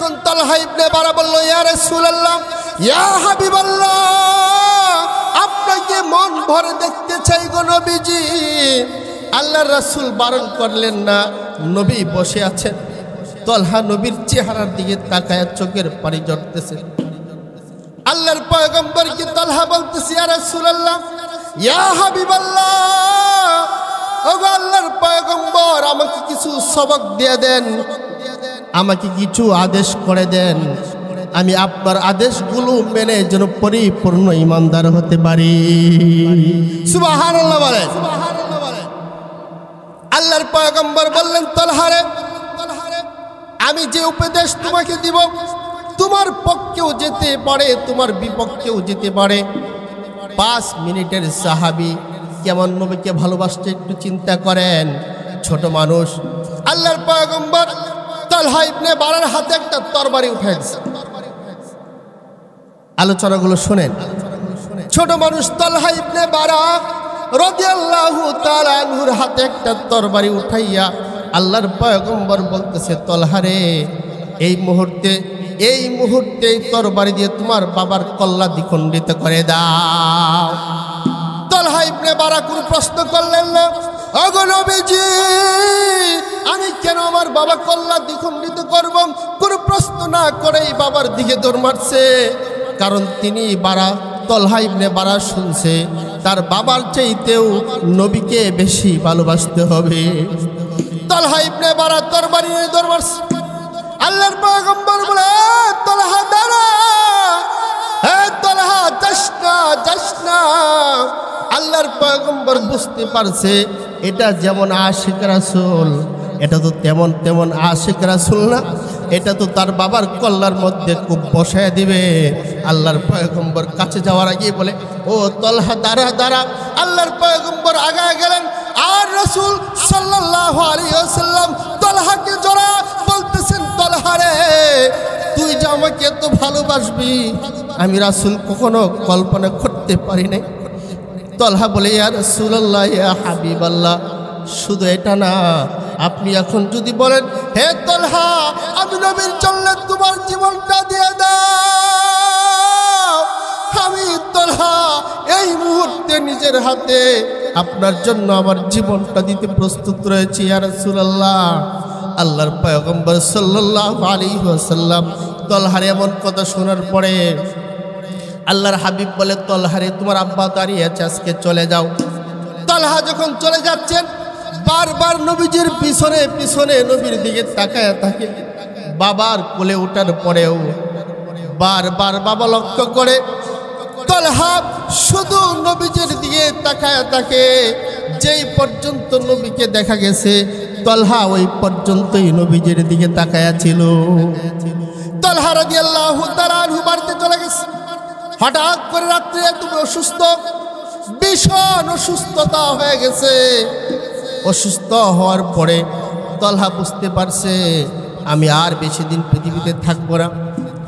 তখন তালহা ইবনে বারা বলল, ইয়া রাসূলুল্লাহ, ইয়া হাবিবাল্লাহ, আপনাকে মন ভরে দেখতে চাই গো নবীজি। আল্লাহর রাসূল বারণ করলেন না, নবী বসে আছেন। তালহা নবীর চেহারার দিকে তাকায় চোখের পানি ঝরতেছে। আল্লাহর পয়গম্বরকে তালহা বলতেছে, ইয়া রাসূলুল্লাহ, ইয়া হাবিবাল্লাহ, ওগো আল্লাহর পয়গম্বর, আমাকে কিছু সবক দিয়ে দেন, আমাকে কিছু আদেশ করে দেন, আমি আপনার আদেশগুলো মেনে যেন পরিপূর্ণ ইমানদার হতে পারি। সুবহানাল্লাহ বলেন। আল্লাহর পয়গম্বর বললেন, তালহারে, আমি যে উপদেশ তোমাকে দিব তোমার পক্ষেও যেতে পারে, তোমার বিপক্ষেও যেতে পারে। 5 মিনিটের সাহাবী কেমন নবীকে ভালোবাসতে একটু চিন্তা করেন। ছোট মানুষ। আল্লাহর পয়গম্বর তালহা ইবনে বারার হাতে একটা তরবারি উঠায় দিয়েছে। আলোচনাগুলো শুনেন। ছোট মানুষ তালহা ইবনে বারা রাদিয়াল্লাহু তাআলা আনহুর হাতে একটা তরবারি উঠাইয়া আল্লাহর পয়গম্বর বলতেছে, তালহারে, এই মুহূর্তে এই তরবারি দিয়ে তোমার বাবার কল্লা দ্বিখণ্ডিত করে দাও। তালহা ইবনে বারা কোনো প্রশ্ন করলেন না। ওগো নবীজি, আমি কেন আমার বাবা কল্লা দ্বিখণ্ডিত করব? কোনো প্রশ্ন না করেই বাবার দিকে দৌড় মারছে। কারণ তিনি তালহা ইবনে বারা শুনছে তার বাবার চাইতেও নবীকে বেশি ভালোবাসতে হবে। তালহা ইবনে বারা তরবারি নিয়ে দৌড় মারছে। আল্লাহর পয়গম্বর বলে, তালহা দাঁড়া, হে তালহা, যাস না। আল্লাহর পয়গম্বর বুঝতে পারছে এটা যেমন আশিক রাসূল, এটা তো তেমন আশিক রাসূল না, এটা তো তার বাবার কল্লার মধ্যে খুব বসায় দিবে। আল্লাহর পয়গম্বর কাছে যাওয়ার আগে বলে, ও তালহা দাঁড়া। আল্লাহর পয়গম্বর আগায় গেলেন, আর রাসূল সাল্লাল্লাহু আলাইহি ওয়াসাল্লাম তালহাকে জড়া বলতেছেন, তালহা রে, তুই যে আমাকে এত ভালোবাসবি আমি রাসূল কখনো কল্পনা করতে পারি নাই। তালহা বলে, ইয়া রাসূলুল্লাহ, ইয়া হাবিবাল্লাহ, শুধু এটা না, আপনি এখন যদি বলেন, হে তালহা, আমি নবীর জন্য তোমার জীবনটা দিয়ে দাও, আমি তালহা এই মুহূর্তে নিজের হাতে আপনার জন্য আমার জীবনটা দিতে প্রস্তুত রয়েছি, ইয়া রাসূলুল্লাহ। আল্লাহর পয়গম্বর সাল্লাল্লাহু আলাইহি ওয়াসাল্লাম তালহার এমন কথা শোনার পরে আল্লাহর হাবিব বলে, তালহারে, তোমার আব্বা দাঁড়িয়ে আছে, আজকে চলে যাও। তালহা যখন চলে যাচ্ছেন, বারবার নবীজির পিছনে নবীর দিকে তাকায় থাকে। বাবার কোলে ওঠার পরেও বারবার বাবা লক্ষ্য করে তালহা শুধু নবীজির দিকে তাকায় থাকে। যেই পর্যন্ত নবীকে দেখা গেছে তালহা ওই পর্যন্তই নবীজির দিকে তাকায়া ছিল। তালহা রাদিয়াল্লাহু তাআলা আনহু বাড়িতে চলে গেছে। হঠাৎ করে রাত্রে তুমি অসুস্থ, ভীষণ অসুস্থতা হয়ে গেছে। অসুস্থ হওয়ার পরে তালহা বুঝতে পারছে আমি আর বেশি দিন পৃথিবীতে থাকবো না।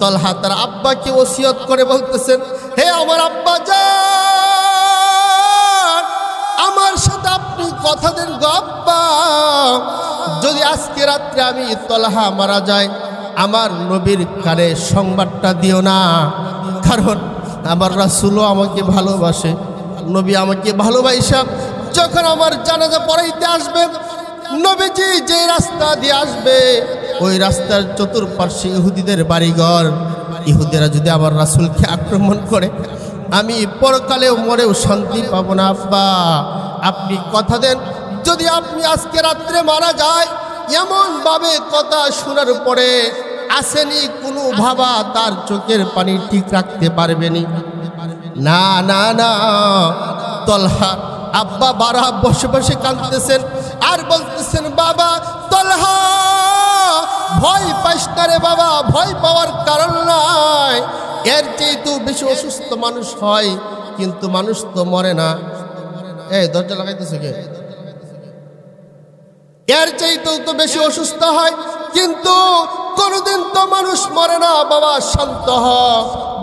তালহা তার আব্বাকে ওসিয়ত করে বলতেছেন, হে আমার আব্বা জান, আমার সাথে আপনি কথা দেন গো আব্বা, যদি আজকে রাত্রে আমি তালহা মারা যায়, আমার নবীর কানে সংবাদটা দিও না, কারণ আমার রাসূলও আমাকে ভালোবাসে। নবী আমাকে ভালোবাসা যখন আমার জানাজা পড়াইতে আসবে, নবীজি যে রাস্তা দিয়ে আসবে ওই রাস্তার চতুর্পার্শ্বে ইহুদিদের বাড়িঘর। ইহুদিরা যদি আমার রাসূলকে আক্রমণ করে, আমি পরকালেও মরেও শান্তি পাবো না। আব্বা, আপনি কথা দেন, যদি আপনি আজকে রাত্রে মারা যায়, এমনভাবে কথা শোনার পরে আসেনি কোনো ভাবা তার চোখের পানি ঠিক রাখতে পারবেনি। না না না, তালহা আব্বা বারা বসে বসে কাঁদতেছেন আর বলতেছেন, বাবা তালহা, ভয় পাইস না রে বাবা, ভয় পাওয়ার কারণ নাই। এর চেয়েও বেশি অসুস্থ মানুষ হয়, কিন্তু মানুষ তো মরে না। এই দরজা লাগাইতেছে কে? এর চাইতেও তো বেশি অসুস্থ হয়, কিন্তু কোনোদিন তো মানুষ মরে না। বাবা শান্ত হ,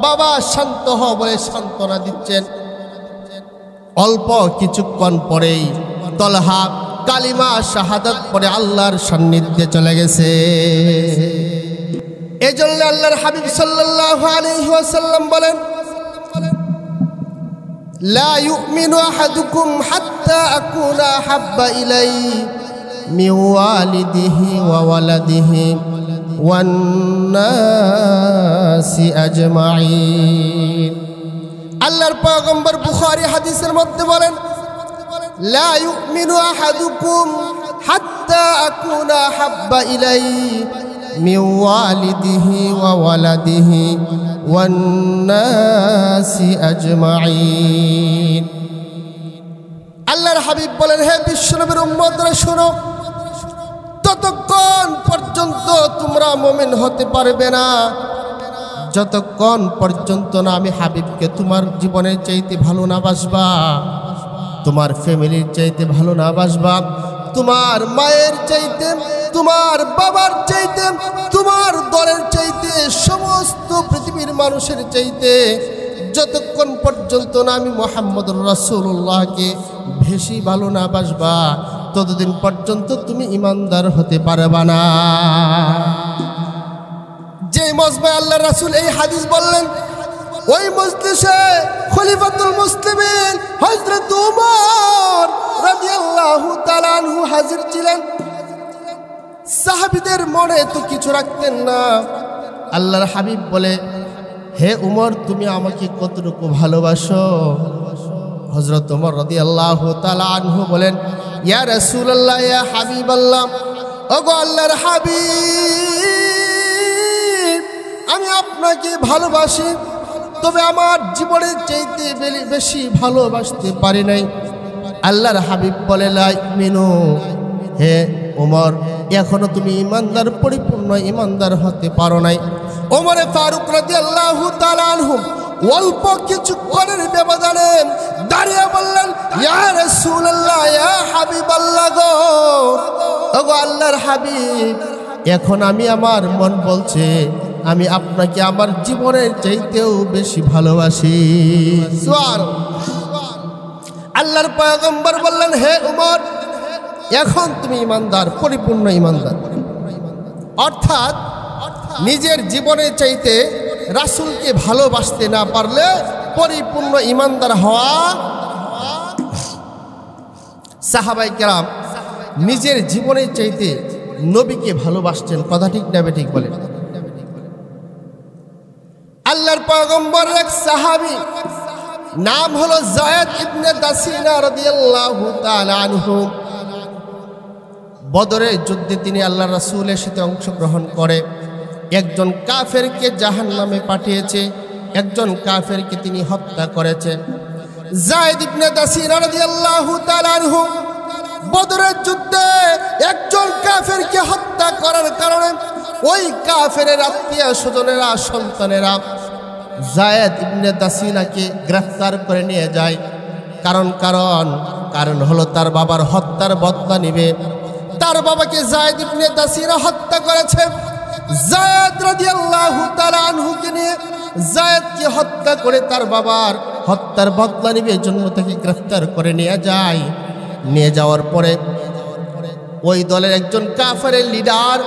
বাবা শান্ত হ বলে সান্ত্বনা দিচ্ছেন। অল্প কিছুক্ষণ পরেই তালহা কালিমা শাহাদাত পড়ে আল্লাহর সান্নিধ্যে চলে গেছে। এজন্য আল্লাহর হাবিব সাল্লাল্লাহু আলাইহি ওয়াসাল্লাম বলেন, লা ইউমিনু আহাদুকুম হাত্তা আকুনা হাব্বা ইলাইহি মিন ওয়ালিদিহি ওয়া ওয়ালাদিহি ওয়ান নাসি আজমাইন। আল্লাহর পয়গম্বর বুখারী হাদিসের মধ্যে বলেন, লা ইউমিনু আহাদুকুম হাত্তা আকুনা হাব্বা ইলাইহি মিন ওয়ালিদিহি ওয়া ওয়ালাদিহি ওয়ান নাসি আজমাইন। আল্লাহর হাবিব বলেন, হে বিশ্বনবীর উম্মতরা শোনো, ততক্ষণ পর্যন্ত তোমরা মুমিন হতে পারবে না যতক্ষণ পর্যন্ত না আমি হাবিবকে তোমার জীবনের চাইতে ভালো না বাসবা, তোমার ফ্যামিলির চাইতে ভালো না বাসবা, তোমার মায়ের চাইতে, তোমার বাবার চাইতে, তোমার দলের চাইতে, সমস্ত পৃথিবীর মানুষের চাইতে যতক্ষণ পর্যন্ত না আমি মুহাম্মদুর রাসূলুল্লাহকে বেশি ভালো না বাসবা, ততদিন পর্যন্ত তুমি ইমানদার হতে পারবা না। যে মজমায় আল্লাহ রাসূল এই হাদিস বললেন, ওই মজলিসে খলিফাতুল মুসলিমিন হযরত উমর রাদিয়াল্লাহু তাআলা আনহু হাজির ছিলেন। সাহাবীদের মনে তো কিছু রাখতেন না। আল্লাহর হাবিব বলে, হে উমর, তুমি আমাকে কতটুকু ভালোবাসো? হযরত উমর রাদিয়াল্লাহু তাআলা আনহু বলেন, ইয়া রাসূলুল্লাহ, ইয়া হাবিবাল্লাহ, ওগো আল্লাহর হাবিব, আমি আপনাকে ভালোবাসি, তবে আমার জীবনের চাইতে বেশি ভালোবাসতে পারি নাই। আল্লাহর হাবিব বলে, লা ইউমিনু, হে ওমর, এখনো তুমি ইমানদার, পরিপূর্ণ ইমানদার হতে পারো নাই। ওমরে ফারুক রাদিয়াল্লাহু তাআলা আনহু অল্প কিছুক্ষণের ব্যবধানে দাঁড়িয়ে বললেন, ইয়া রাসূলুল্লাহ, ইয়া হাবিবাল্লাহ গো, ওগো আল্লাহর হাবিব, এখন আমার মন বলছে আমি আপনাকে আমার জীবনের চাইতেও বেশি ভালোবাসি। সুবহানাল্লাহ। আল্লাহর পয়গম্বর বললেন, হে উমর, এখন তুমি ইমানদার, পরিপূর্ণ ইমানদার। অর্থাৎ নিজের জীবনের চাইতে রাসূলকে ভালোবাসতে না পারলে পরিপূর্ণ ইমানদার হওয়া। সাহাবায়ে কেরাম নিজের জীবনের চাইতে নবীকে ভালোবাসতেন। কথা ঠিক না বেঠিক বলেন? আল্লাহর পয়গম্বরের এক সাহাবী, নাম হলো যায়েদ ইবনে দাসিনা রাদিয়াল্লাহু তাআলা আনহু। বদরের যুদ্ধে তিনি আল্লাহ রাসূলের সাথে অংশগ্রহণ করে একজন কাফেরকে জাহান্নামে পাঠিয়েছে, একজন কাফেরকে তিনি হত্যা করেছে। যায়েদ ইবনে দাসিনা রাদিয়াল্লাহু তাআলা আনহু বদরের যুদ্ধে একজন কাফেরকে হত্যা করার কারণে ওই কাফেরের আত্মীয় স্বজনেরা, সন্তানেরা যায়েদ ইবনে দাসিনাকে গ্রেফতার করে নিয়ে যায়। কারণ হলো তার বাবার হত্যার বদলা নিবে। তার বাবাকে যায়েদ ইবনে দাসিনা হত্যা করেছে। যায়েদ রাদিয়াল্লাহু তাআলা আনহুকে নিয়ে যায়েদকে হত্যা করে তার বাবার হত্যার বদলা নিবে জন্য তাকে গ্রেফতার করে নিয়ে যায়। নিয়ে যাওয়ার পরে ওই দলের একজন কাফেরের লিডার,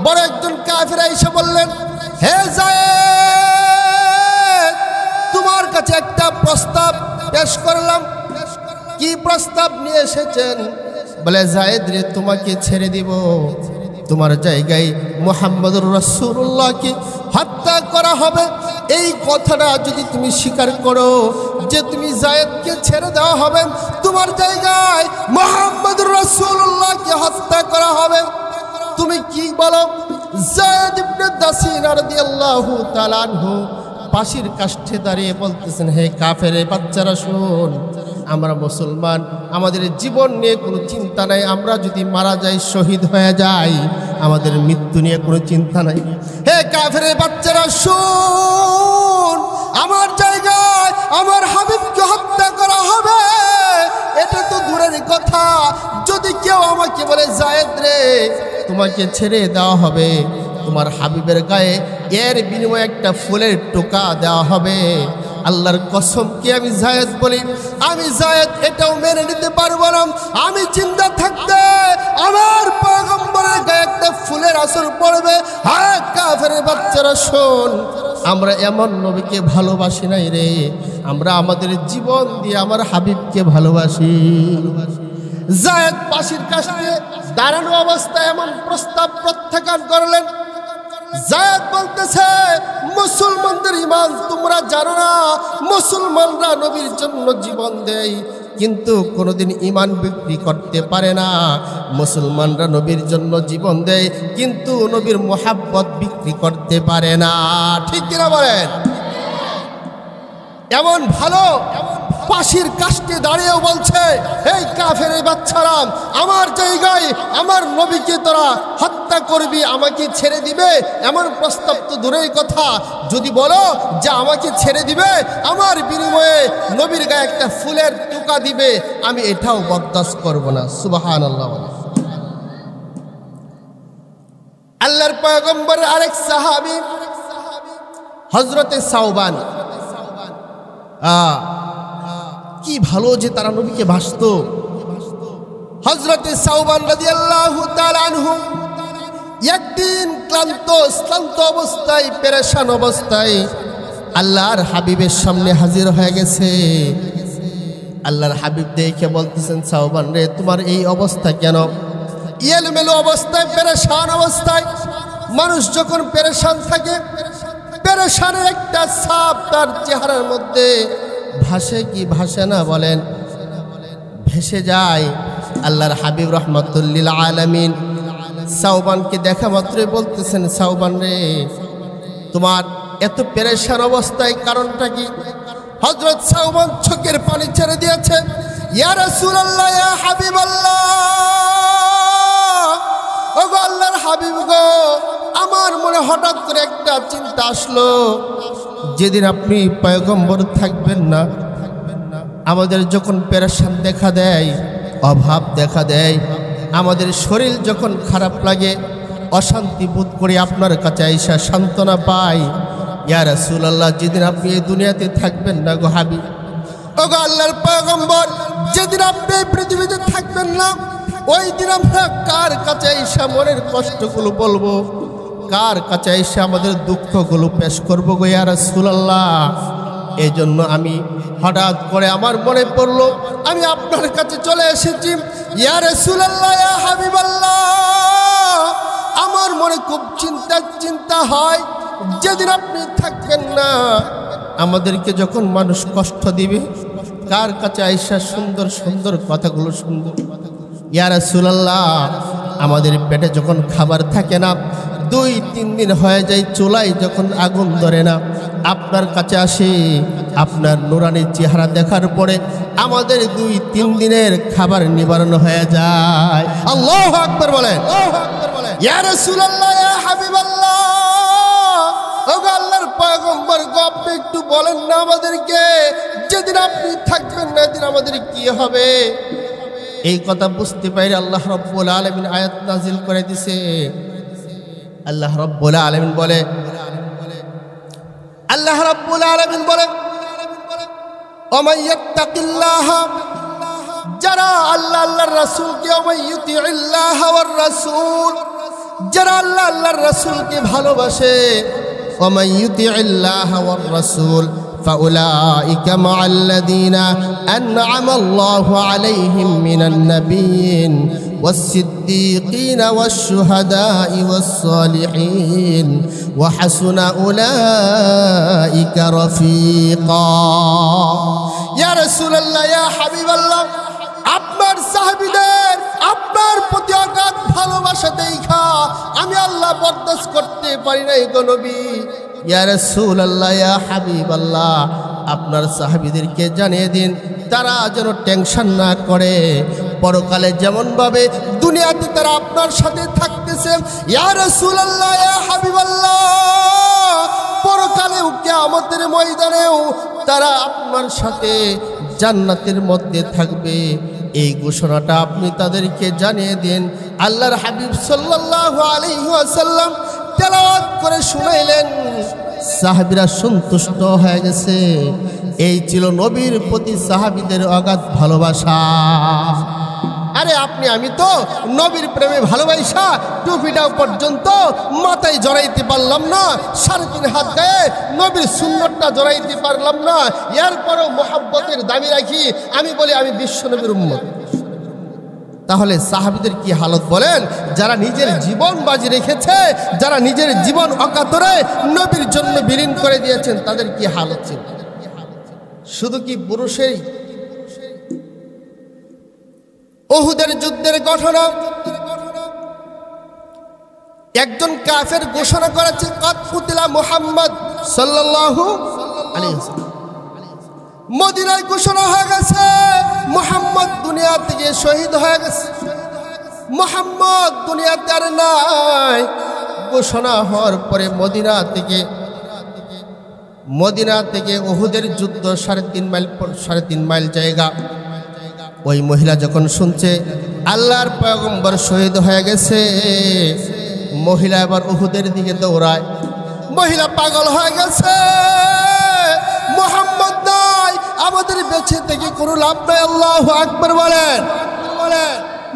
বড় একজন কাফের এসে বললেন, হে যায়েদ, তোমার কাছে একটা প্রস্তাব পেশ করলাম। কি প্রস্তাব নিয়ে এসেছেন? বলে, যায়েদ রে, তোমাকে ছেড়ে দিব, তোমার জায়গায় মুহাম্মদুর রাসূলুল্লাহকে হত্যা করা হবে। এই কথাটা যদি তুমি স্বীকার করো যে তুমি যায়েদকে ছেড়ে দেওয়া হবে, তোমার জায়গায় মুহাম্মদুর রাসূলুল্লাহকে হত্যা করা হবে, তুমি কি বলো? যায়েদ ইবনে দাসিনা রাদিয়াল্লাহু তাআলা আনহু ফাঁসির কাষ্ঠে দাঁড়িয়ে বলতেছেন, হে কাফেরের বাচ্চারা, শোন, আমরা মুসলমান, আমাদের জীবন নিয়ে কোনো চিন্তা নাই। আমরা যদি মারা যাই, শহীদ হয়ে যাই, আমাদের মৃত্যু নিয়ে কোনো চিন্তা নাই। হে কাফেরের বাচ্চারা, শোন, আমার জায়গায় আমার হাবিবকে হত্যা করা হবে, এটা তো দূরের কথা। যদি কেউ আমাকে বলে, যায়েদ রে, তোমাকে ছেড়ে দেওয়া হবে, তোমার হাবিবের গায়ে এর বিনিময়ে একটা ফুলের টোকা দেওয়া হবে, আল্লাহর কসম কি আমি জায়েদ বলি, আমি জায়েদ এটাও মেনে নিতে পারবো না আমি জিন্দা থাকতে আমার পয়গম্বরের গায়ে একটা ফুলের আসর পড়বে। হ্যাঁ কাফেরের বাচ্চারা শোন, আমরা এমন নবীকে ভালোবাসি নাই রে, আমরা আমাদের জীবন দিয়ে আমার হাবিবকে ভালোবাসি। জায়েদ পাশির কাছে দাঁড়ানো অবস্থায় এমন প্রস্তাব প্রত্যাখ্যান করলেন। জায়েদ বলতেছে, মুসলমানদের ঈমান তোমরা জানো না, মুসলমানরা নবীর জন্য জীবন দেয় কিন্তু কোনোদিন ঈমান বিক্রি করতে পারে না। মুসলমানরা নবীর জন্য জীবন দেয় কিন্তু নবীর মোহাব্বত বিক্রি করতে পারে না। ঠিক কিনা বলেন? এমন ভালো পাশির কাছে দাঁড়িয়েও বলছে, এই কাফের বাচ্চারা, আমার জায়গায় আমার নবীকে তোরা হত্যা করবি, আমাকে ছেড়ে দিবে? এমন প্রস্তাব তো দূরের কথা, যদি বলো যে আমাকে ছেড়ে দিবে, আমার বিনিময়ে নবীর গায়ে একটা ফুলের টুকা দিবে, আমি এটাও বরদাস্ত করব না। সুবহানাল্লাহ। আল্লাহর পয়গম্বর আরেক সাহাবী হযরতে সাওবান, কি ভালো যে তারা নবীকে ভাসতো। হযরতে সাওবান রাদিয়াল্লাহু তাআলা আনহু একদিন ক্লান্ত অবস্থায়, পেরেশান অবস্থায় আল্লাহর হাবিবের সামনে হাজির হয়ে গেছে। আল্লাহর হাবিব দেখে বলতেছেন, সাওবান রে, তোমার এই অবস্থা কেন? এলোমেলো অবস্থায়, পেরেশান অবস্থায়। মানুষ যখন পেরেশান থাকে, পেরেশানের একটা ছাপ তার চেহারার মধ্যে ভাসে কি ভাসে না বলেন? ভেসে যায়। আল্লাহর হাবিব রাহমাতুল লিল আলামিন সাওবানকে দেখা মাত্রই বলতেছেন, সাওবান রে, তোমার এত পেরেশান অবস্থায় কারণটা কি? হযরত সাওবান চোখের পানি ছেড়ে দিয়েছে। ইয়া রাসূলুল্লাহ, ইয়া হাবিবাল্লাহ, ওগো আল্লাহর হাবিব গো, আমার মনে হঠাৎ করে একটা চিন্তা আসলো, যেদিন আপনি পয়গম্বর থাকবেন না, আমাদের যখন পেরেশান দেখা দেয়, অভাব দেখা দেয়, আমাদের শরীর যখন খারাপ লাগে, অশান্তি বোধ করে আপনার কাছে আইসা সান্ত্বনা পাই, ইয়া রাসূলুল্লাহ, যেদিন আপনি এই দুনিয়াতে থাকবেন না গো হাবিব, ওগো আল্লাহর পয়গম্বর, যেদিন আপনি পৃথিবীতে থাকবেন না, ওই দিন আমরা কার কাছে আইসা মনের কষ্টগুলো বলবো, কার কাছে এসে আমাদের দুঃখগুলো পেশ করবো গো ইয়া রাসূলুল্লাহ? এই জন্য আমি হঠাৎ করে আমার মনে পড়লো, আমি আপনার কাছে চলে এসেছি। ইয়া রাসূলুল্লাহ, ইয়া হাবিবাল্লাহ, আমার মনে খুব চিন্তা হয়, যেদিন আপনি থাকবেন না, আমাদেরকে যখন মানুষ কষ্ট দিবে, কার কাছে আইসা সুন্দর সুন্দর কথাগুলো শুনবো। ইয়া রাসূলুল্লাহ, আমাদের পেটে যখন খাবার থাকে না, 2-3 দিন হয়ে যায়, চুলায় যখন আগুন ধরে না, আপনার কাছে আসে, আপনার নুরানি চেহারা দেখার পরে আমাদের 2-3 দিনের খাবার নিবারণ হয়ে যায়। আল্লাহু আকবার বলেন। ইয়া রাসূলুল্লাহ, ইয়া হাবিবাল্লাহ, ওগো আল্লাহর পয়গম্বর গো, আপনি একটু বলেন না আমাদেরকে, যেদিন আপনি থাকবেন না, এদিন আমাদের কি হবে? এই কথা বুঝতে পারি আল্লাহ রাব্বুল আলামিন আয়াত নাজিল করে দিছে। আল্লাহ রাব্বুল আলামিন বলে, আল্লাহ রাব্বুল আলামিন বলে, ওমাইয়াত্তাকিল্লাহ, যারা আল্লাহর রাসূলকে, ওমাইয়ুতিইল্লাহ ওয়ার রাসূল, যারা আল্লাহর রাসূলকে ভালোবাসে, ওমাইয়ুতিইল্লাহ ওয়ার রাসূল فأولئك مع الذين أنعم الله عليهم من النبيين والصديقين والشهداء والصالحين وحسن أولئك رفيقا. يا رسول الله, يا حبيب الله, আপনার সাহাবীদের আপনার প্রতি অগাধ ভালোবাসা দেখা আমি আল্লাহ বরদাস্ত করতে পারি নাই গো নবী। ইয়া রাসূলুল্লাহ, ইয়া হাবিবাল্লাহ, আপনার সাহাবীদেরকে জানিয়ে দিন, তারা যেন টেনশন না করে, পরকালে যেমনভাবে দুনিয়াতে তারা আপনার সাথে থাকতেছে, ইয়া রাসূলুল্লাহ, ইয়া হাবিবাল্লাহ, পরকালেও কিয়ামতের ময়দানেও তারা আপনার সাথে জান্নাতের মধ্যে থাকবে। এই ঘোষণাটা আপনি তাদেরকে জানিয়ে দিন। আল্লাহর হাবিব সাল্লাল্লাহু আলাইহি ওয়াসাল্লাম তেলাওয়াত করে শুনাইলেন, সাহাবীরা সন্তুষ্ট হয়ে গেছে। এই ছিল নবীর প্রতি সাহাবীদের অগাধ ভালোবাসা। আরে আপনি আমি তো নবীর প্রেমে ভালোবাসা টুপিটাও পর্যন্ত মাথায় জড়াইতে পারলাম না, 3.5 হাত গায়ে নবীর সুন্নতটা জড়াইতে পারলাম না, এরপরও মোহাব্বতের দাবি রাখি আমি বলি আমি বিশ্ব নবীর উম্মত। তাহলে সাহাবীদের কি হালত বলেন, যারা নিজের জীবন বাজি রেখেছে, যারা নিজের জীবন অকাতরে নবীর জন্য বিলীন করে দিয়েছেন, তাদের কি হালত ছিল। শুধু কি পুরুষেরই? উহুদের যুদ্ধের ঘটনা, একজন কাফের ঘোষণা করেছে কদ কুতিলা মুহাম্মদ সাল্লাল্লাহু আলাইহি ওয়াসাল্লাম। মদিনায় ঘোষণা হয়ে গেছে মুহাম্মদ দুনিয়া থেকে শহীদ হয়ে গেছে, মুহাম্মদ দুনিয়াতে আর নাই। ঘোষণা হওয়ার পরে মদিনা থেকে উহুদের যুদ্ধ 3.5 মাইল জায়গা। ওই মহিলা যখন শুনছে আল্লাহর পয়গম্বর শহীদ হয়ে গেছে, মহিলা এবার উহুদের দিকে দৌড়ায়। মহিলা পাগল হয়ে গেছে, মুহাম্মদ নাই, আমাদের বেঁচে থেকে কোনো লাভ নাই। আল্লাহু আকবার বলেন।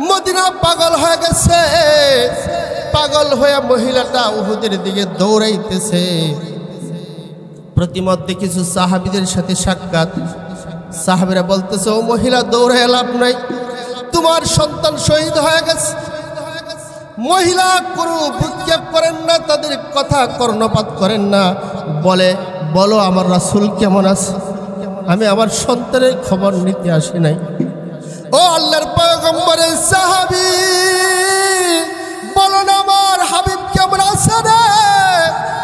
মদিনা পাগল হয়ে গেছে। পাগল হয়ে মহিলাটা উহুদের দিকে দৌড়াইতেছে। প্রতিমধ্যে কিছু সাহাবীদের সাথে সাক্ষাৎ। সাহাবীরা বলতেছে, ও মহিলা দৌড়ায় লাভ নাই, তোমার সন্তান শহীদ হয়ে গেছে। মহিলা কোনো ভ্রুক্ষেপ করেন না, তাদের কথা কর্ণপাত করেন না, বলো আমার রাসূল কেমন আছে, আমি আমার সন্তানের খবর নিতে আসি নাই। ও আল্লাহর পয়গম্বরের সাহাবী, বলো না আমার হাবিব কেমন আছে রে,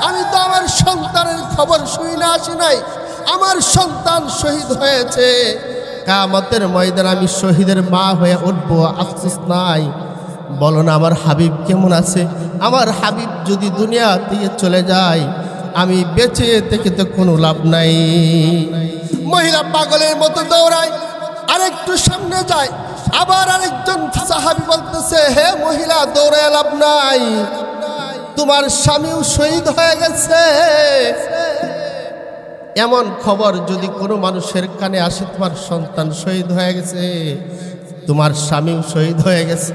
আমি তো আমার সন্তানের খবর শুই না আসি নাই, আমার সন্তান শহীদ হয়েছে, কিয়ামতের ময়দানে আমি শহীদের মা হয়ে উঠবো, আফসোস নাই। বলো না আমার হাবিব কেমন আছে, আমার হাবিব যদি দুনিয়া থেকে চলে যায় আমি বেঁচে থেকে তো কোনো লাভ নাই। মহিলা পাগলের মতো দৌড়ায়, আরেকটু সামনে যায়, আবার আরেকজন সাহাবী বলতেছে, হে মহিলা দৌড়ায় লাভ নাই, তোমার স্বামীও শহীদ হয়ে গেছে। এমন খবর যদি কোনো মানুষের কানে আসে, তোমার সন্তান শহীদ হয়ে গেছে, তোমার স্বামীও শহীদ হয়ে গেছে,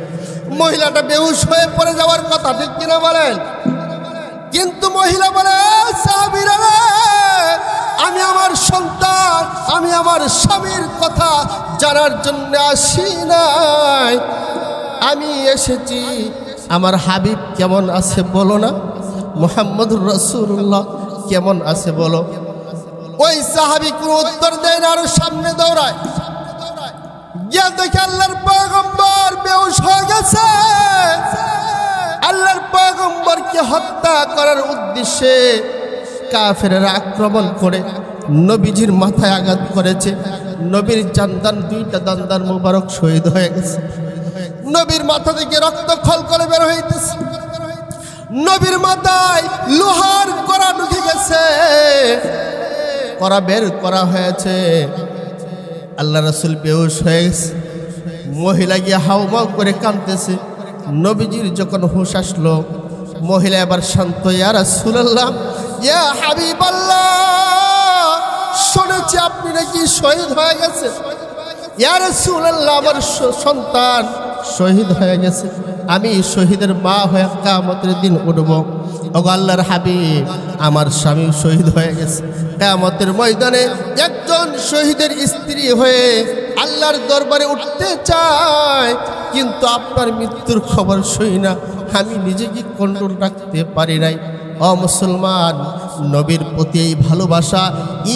মহিলাটা বেহুশ হয়ে পড়ে যাওয়ার কথা, ঠিক কিনা বলেন? কিন্তু মহিলা বলে, সাহাবীরা রে, আমি আমার সন্তান, আমি আমার স্বামীর কথা জানার জন্য আসি নাই, আমি এসেছি আমার হাবিব কেমন আছে বলো না, মুহাম্মদুর রাসূলুল্লাহ কেমন আছে বলো। ওই সাহাবী কোনো উত্তর দেয় না, আরো সামনে দৌড়ায়, গিয়া দেখে আল্লাহর পয়গম্বর বেহুশ হয়ে গেছে। আল্লাহর পয়গম্বরকে হত্যা করার উদ্দেশ্যে কাফেররা আক্রমণ করে নবীজির মাথায় আঘাত করেছে। নবীর দুইটা দান্দার মুবারক শহীদ হয়ে গেছে। নবীর মাথা থেকে রক্ত খলখলে বের হইতেছে। নবীর মাথায় লোহার কড়া ঢুকে গেছে, কড়া বের করা হয়েছে। আল্লাহ রাসূল বেহুশ হয়ে গেছে। মহিলা গিয়ে হাউমাউ করে কাঁদতেছে। নবীজির যখন হুঁশ আসলো, মহিলা এবার শান্ত, ইয়া রাসূলুল্লাহ, ইয়া হাবিবাল্লাহ, শুনেছি আপনি নাকি শহীদ হয়ে গেছে। ইয়া রাসূলুল্লাহ, আমার সন্তান শহীদ হয়ে গেছে, আমি শহীদের মা হয়ে কিয়ামতের দিন উঠব। ওগো আল্লাহর হাবিব, আমার স্বামী শহীদ হয়ে গেছে, কিয়ামতের ময়দানে একজন শহীদের স্ত্রী হয়ে আল্লাহর দরবারে উঠতে চায়, কিন্তু আপনার মৃত্যুর খবর শুই না, আমি নিজেকে কন্ট্রোল রাখতে পারি নাই। ও মুসলমান, নবীর প্রতি এই ভালোবাসা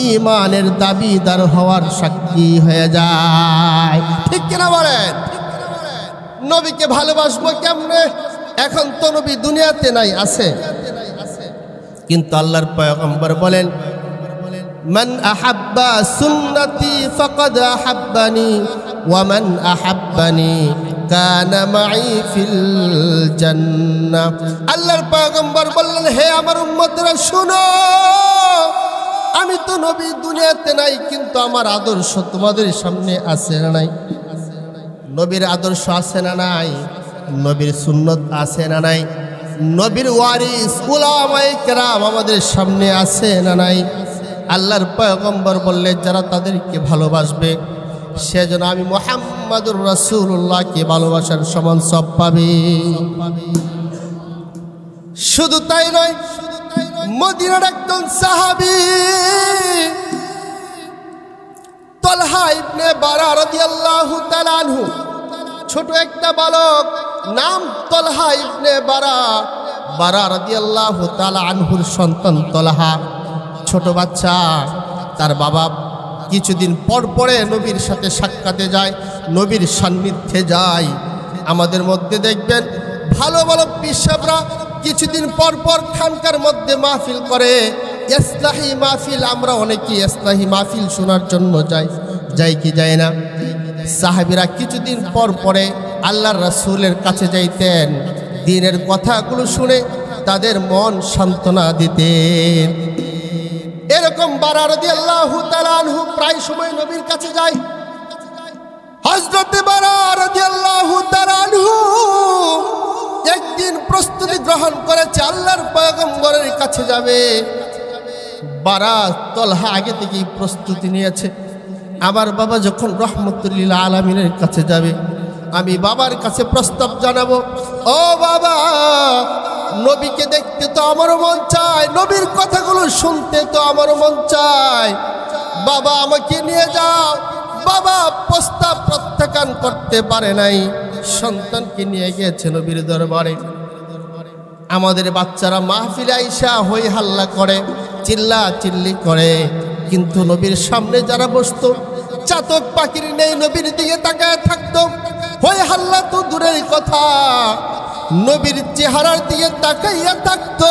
ঈমানের দাবিদার হওয়ার সাক্ষী হয়ে যায়, ঠিক কিনা বলেন? নবীকে ভালোবাসবো কেমনে? এখন তো নবী দুনিয়াতে নাই, আছে, কিন্তু আল্লাহর পয়গম্বর বলেন, মান আহাব্বা সুন্নতি ফাকাদ আহাব্বানি ওয়া মান আহাব্বানি কানা মাই ফিল জান্নাহ। আল্লাহর পয়গম্বর বললেন, হে আমার উম্মতরা শুনো, আমি তো নবী দুনিয়াতে নাই, কিন্তু আমার আদর্শ তোমাদের সামনে আছে না নাই? নবীর আদর্শ আছে না নাই? নবীর সুন্নত আছে না নাই? নবীর ওয়ারিস উলামায়ে কেরাম আমাদের সামনে আছে না নাই? আল্লাহর পয়গম্বর বললে যারা তাদেরকে ভালোবাসবে সেজন্য আমি মুহাম্মাদুর রাসূলুল্লাহকে ভালোবাসার সমান সওয়াব পাবে। শুধু তাই নয়, মদিনার একজন সাহাবী তালহা ইবনে বারা রাদিয়াল্লাহু তাআলা আনহু, ছোট একটা বালক, নাম তালহা ইবনে বারা রাদিয়াল্লাহু তাআলা আনহুর সন্তান তালহা, ছোট বাচ্চা। তার বাবা কিছুদিন পর পরে নবীর সাথে সাক্ষাতে যায়, নবীর সান্নিধ্যে যায়। আমাদের মধ্যে দেখবেন ভালো ভালো পীর সাহেবরা কিছুদিন পর পর খানকার মধ্যে মাহফিল করে, ইসলাহি মাহফিল। আমরা অনেকেই ইসলাহি মাহফিল শোনার জন্য যাই কি যায় না? সাহাবীরা কিছুদিন পর পরে আল্লাহর রাসূলের কাছে যাইতেন, দ্বীনের কথাগুলো শুনে তাদের মন সান্ত্বনা দিতেন। এরকম বারা রাদিয়াল্লাহু তাআলা আনহু প্রায় সময় নবীর কাছে যায়। হযরত বারা রাদিয়াল্লাহু তাআলা আনহু একদিন প্রস্তুতি গ্রহণ করেছে, আল্লাহর পয়গম্বরের কাছে যাবে। বারা তালহা আগে থেকেই প্রস্তুতি নিয়েছে, আমার বাবা যখন রহমতুল্লিল আলামিনের কাছে যাবে, আমি বাবার কাছে প্রস্তাব জানাবো, ও বাবা, নবীকে দেখতে তো আমারও মন চায়, নবীর কথাগুলো শুনতে তো আমারও মন চায়, বাবা আমাকে নিয়ে যাও। বাবা প্রস্তাব প্রত্যাখ্যান করতে পারে নাই, সন্তানকে নিয়ে গিয়েছে নবীর দরবারে। আমাদের বাচ্চারা মাহফিলে আইসা হই হাল্লা করে, চিল্লা চিল্লি করে, কিন্তু নবীর সামনে যারা বসতো, চাতক পাখির নেই নবীর দিকে তাকায় থাকতো, হই হাল্লা তো দূরের কথা, নবীর চেহারার দিকে তাকাইয়া থাকতো।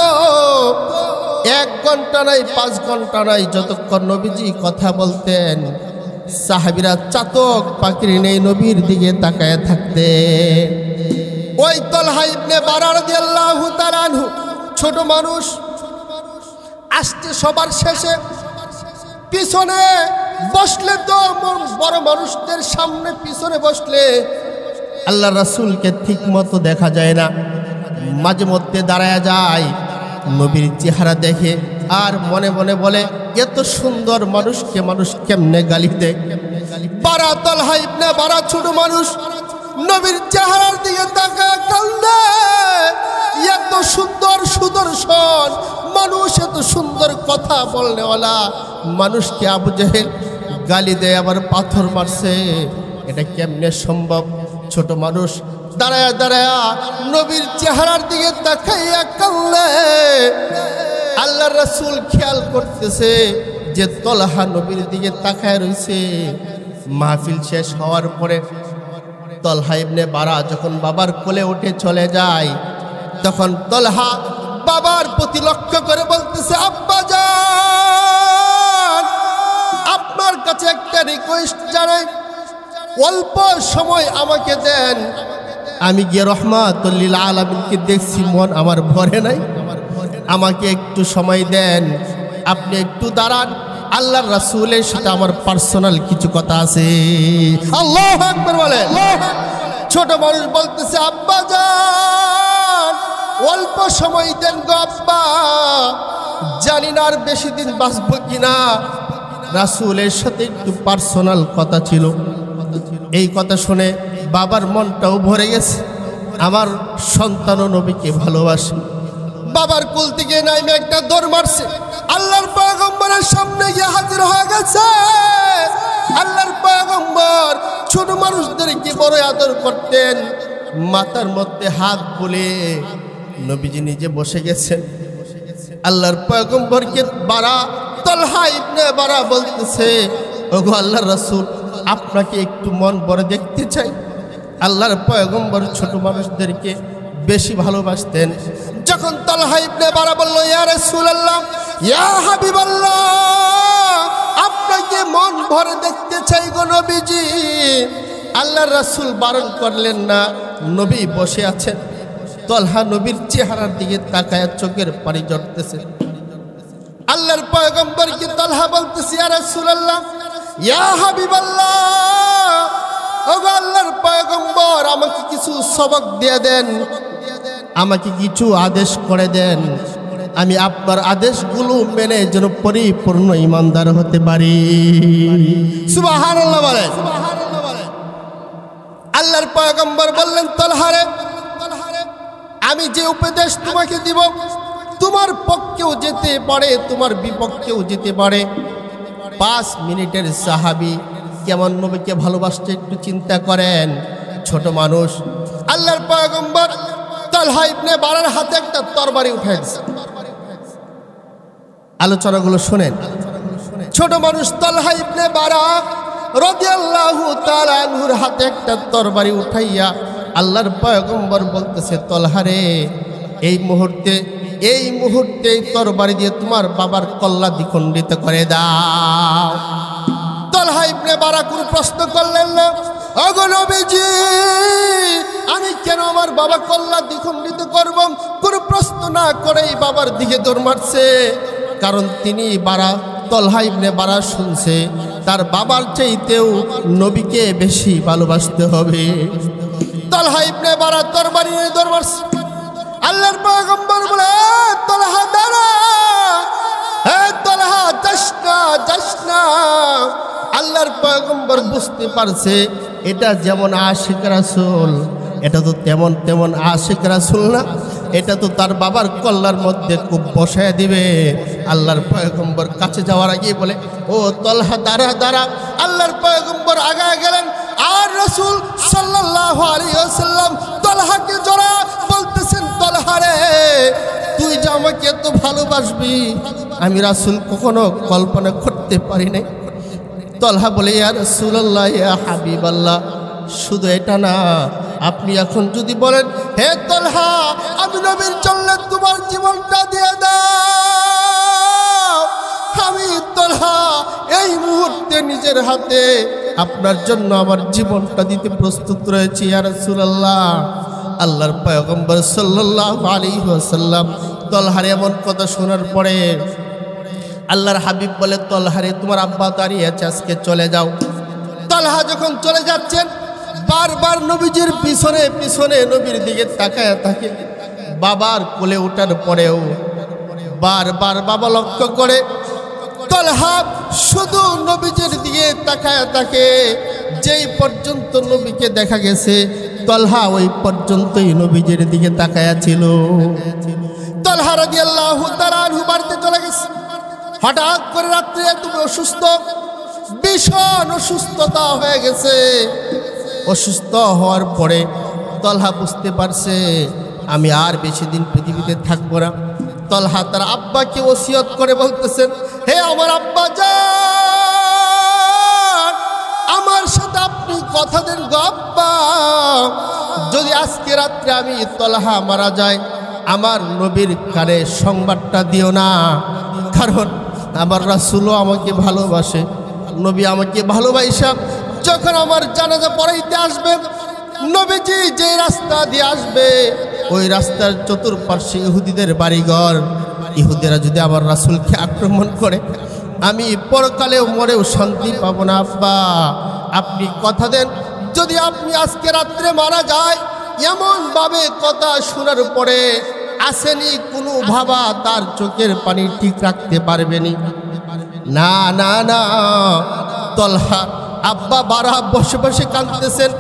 1 ঘন্টা নাই, 5 ঘন্টা নাই, যতক্ষণ নবীজি কথা বলতেন সাহাবীরা চাতক পাখির নেই নবীর দিকে তাকায় থাকতে। ওই তালহা ইবনে বারা রাদিয়াল্লাহু তাআলা আনহু ছোট মানুষ, আসতে সবার শেষে, পিছনে বসলে তো বড় মানুষদের সামনে পিছনে বসলে আল্লাহ রাসূলকে ঠিক মতো দেখা যায় না, মাঝে মধ্যে দাঁড়ায় যায়, নবীর চেহারা দেখে আর মনে মনে বলে এত সুন্দর মানুষকে মানুষ কেমনে গালি দেয়। বারা তালহা ইবনে বারা ছোট মানুষ, নবীর চেহারার দিকে তাকায় কান্দে, এত সুন্দর সুদর্শন মানুষ, এত সুন্দর কথা বলনেওয়ালা মানুষকে আবু জেহেল গালি দেয়, আবার পাথর মারছে, এটা কেমনে সম্ভব? ছোট মানুষ দাঁড়ায়া দাঁড়ায়া নবীর চেহারার দিকে তাকাইয়া কান্দে। আল্লাহর রাসূল খেয়াল করতেছে যে তালহা নবীর দিকে তাকায় রইছে। মাহফিল শেষ হওয়ার পরে তালহা ইবনে বারা যখন বাবার কোলে উঠে চলে যায়, তখন তালহা বাবার প্রতি লক্ষ্য করে বলতেছে, আব্বা জান, আপনার কাছে একটা রিকোয়েস্ট জানাই, অল্প সময় আমাকে দেন, আমি গিয়ে রহমাতুল্লিল আলামিনকে দেখছি, মন আমার ভরে নাই, আমাকে একটু সময় দেন, আপনি একটু দাঁড়ান, আল্লাহর রাসূলের সাথে আমার পার্সোনাল কিছু কথা আছে। আল্লাহু আকবার বলে। ছোট মানুষ বলতেছে, আব্বা জান, অল্প সময় দেন গো আব্বা, জানি না আর বেশি দিন বাঁচবো কিনা, রাসূলের সাথে একটু পার্সোনাল কথা ছিল। এই কথা শুনে বাবার মনটাও ভরে গেছে, আমার সন্তানও নবীকে ভালোবাসে। বাবার কোল থেকে নাইমে একটা দৌড় মারছে, আল্লাহর পয়গম্বরের সামনে গিয়ে হাজির হয়ে গেছে। আল্লাহর পয়গম্বর ছোট মানুষদেরকে বড় আদর করতেন, মাথার মধ্যে হাত বুলে নবীজি নিজে বসে গেছেন। আল্লাহর পয়গম্বরকে বারা তালহা ইবনে বারা বলতেছে, ওগো আল্লাহর রাসূল, আপনাকে একটু মন ভরে দেখতে চাই। আল্লাহর পয়গম্বর ছোট মানুষদেরকে বেশি ভালোবাসতেন। যখন তালহা ইবনে বারা বলল, ইয়া রাসূলুল্লাহ, ইয়া হাবিবাল্লাহ, আপনাকে মন ভরে দেখতে চাই গো নবীজি। আল্লাহর রাসূল বারণ করলেন না, নবী বসে আছেন। তালহা নবীর চেহারার দিকে তাকায় চোখের পানি ঝরতেছে। আল্লাহর পয়গম্বরকে তালহা বলতেছে, ইয়া রাসূলুল্লাহ, ইয়া হাবিবাল্লাহ, ওগো আল্লাহর পয়গম্বর, আমাকে কিছু সবক দিয়ে দেন। আমাকে কিছু আদেশ করে দেন, আমি আপনার আদেশগুলো মেনে যেন পরিপূর্ণ ইমানদার হতে পারি। সুবহানাল্লাহ বলেন। আল্লাহর পয়গম্বর বললেন, তলহারে আমি যে উপদেশ তোমাকে দিব তোমার পক্ষেও যেতে পারে, তোমার বিপক্ষেও যেতে পারে। 5 মিনিটের সাহাবী কেমন নবীকে ভালোবাসতে একটু চিন্তা করেন। ছোট মানুষ, আল্লাহর পয়গম্বর তালহা ইবনে বারার হাতে একটা তরবারি উঠে দিয়েছে। আলোচনাগুলো শুনেন। ছোট মানুষ তালহা ইবনে বারা রাদিয়াল্লাহু তাআলা আনহুর হাতে একটা তরবারি উঠাইয়া আল্লাহর পয়গম্বর বলতেছে, তলহারে এই মুহূর্তে এই তরবারি দিয়ে তোমার বাবার কল্লা দ্বিখণ্ডিত করে দাও। তালহা ইবনে বারা কোনো প্রশ্ন করলেন না। ওগো নবীজি, আমি কেন আমার বাবা কল্লা দ্বিখণ্ডিত করব? কোনো প্রশ্ন না করেই বাবার দিকে দৌড় মারছে। কারণ তিনি তালহা ইবনে বারা শুনছে তার বাবার চাইতেও নবীকে বেশি ভালোবাসতে হবে। তালহা ইবনে বারা তরবারি নিয়ে দৌড় মারছে। আল্লাহর পয়গম্বর বলে, তালহা দাঁড়া, হে তালহা যাস না। আল্লাহর পয়গম্বর বুঝতে পারছে এটা যেমন আশিক রাসূল, এটা তো তেমন আশিক রাসূল না, এটা তো তার বাবার কল্লার মধ্যে খুব বসায় দিবে। আল্লাহর পয়গম্বর কাছে যাওয়ার আগে বলে, ও তালহা দাঁড়া। আল্লাহর পয়গম্বর আগায় গেলেন, আর রাসূল সাল্লাল্লাহু আলাইহি ওয়াসাল্লাম তালহাকে জড়া বলতেছেন, তালহা রে তুই যে আমাকে এত ভালোবাসবি আমি রাসূল কখনো কল্পনা করতে পারি নাই। তালহা বলে, ইয়া রাসূলুল্লাহ, ইয়া হাবিবাল্লাহ, শুধু এটা না, আপনি এখন যদি বলেন, হে তালহা আমি নবীর জন্য তোমার জীবনটা দিয়ে দাও, আমি তালহা এই মুহূর্তে নিজের হাতে আপনার জন্য আমার জীবনটা দিতে প্রস্তুত রয়েছি ইয়া রাসূলুল্লাহ। আল্লাহর পয়গম্বর সাল্লাল্লাহু আলাইহি ওয়াসাল্লাম তালহার এমন কথা শোনার পরে আল্লাহর হাবিব বলে, তালহারে তোমার আব্বা দাঁড়িয়ে আছে, আজকে চলে যাও। তালহা যখন চলে যাচ্ছেন বারবার নবীজির পিছনে নবীর দিকে তাকায় থাকে। বাবার কোলে ওঠার পরেও বারবার বাবা লক্ষ্য করে তালহা শুধু নবীজির দিকে তাকায় থাকে। যেই পর্যন্ত নবীকে দেখা গেছে তালহা ওই পর্যন্তই নবীজির দিকে তাকায়া ছিল। তালহা রাদিয়াল্লাহু তাআলা আনহু বাড়িতে চলে গেছে। হঠাৎ করে রাত্রে তুমি অসুস্থ, ভীষণ অসুস্থতা হয়ে গেছে। অসুস্থ হওয়ার পরে তালহা বুঝতে পারছে আমি আর বেশি দিন পৃথিবীতে থাকবো না। তালহা তার আব্বাকে ওসিয়ত করে বলতেছেন, হে আমার আব্বা জান, আমার সাথে আপনি কথা দেন গো আব্বা, যদি আজকে রাত্রে আমি তালহা মারা যায় আমার নবীর কানে সংবাদটা দিও না, কারণ আমার রাসূলও আমাকে ভালোবাসে, নবী আমাকে ভালোবাসা যখন আমার জানাজা পড়াইতে আসবে, নবীজি যে রাস্তা দিয়ে আসবে ওই রাস্তার চতুর্পার্শ্বে ইহুদিদের বাড়িঘর, ইহুদিরা যদি আমার রাসূলকে আক্রমণ করে আমি পরকালেও মরেও শান্তি পাবো না। আব্বা আপনি কথা দেন, যদি আপনি আজকে রাত্রে মারা যায়, এমনভাবে কথা শোনার পরে আসেনি কোনো ভাবা তার চোখের পানি ঠিক রাখতে পারবেনি। না না না, তালহা আব্বা বারা বসে বসে কাঁদতেছেন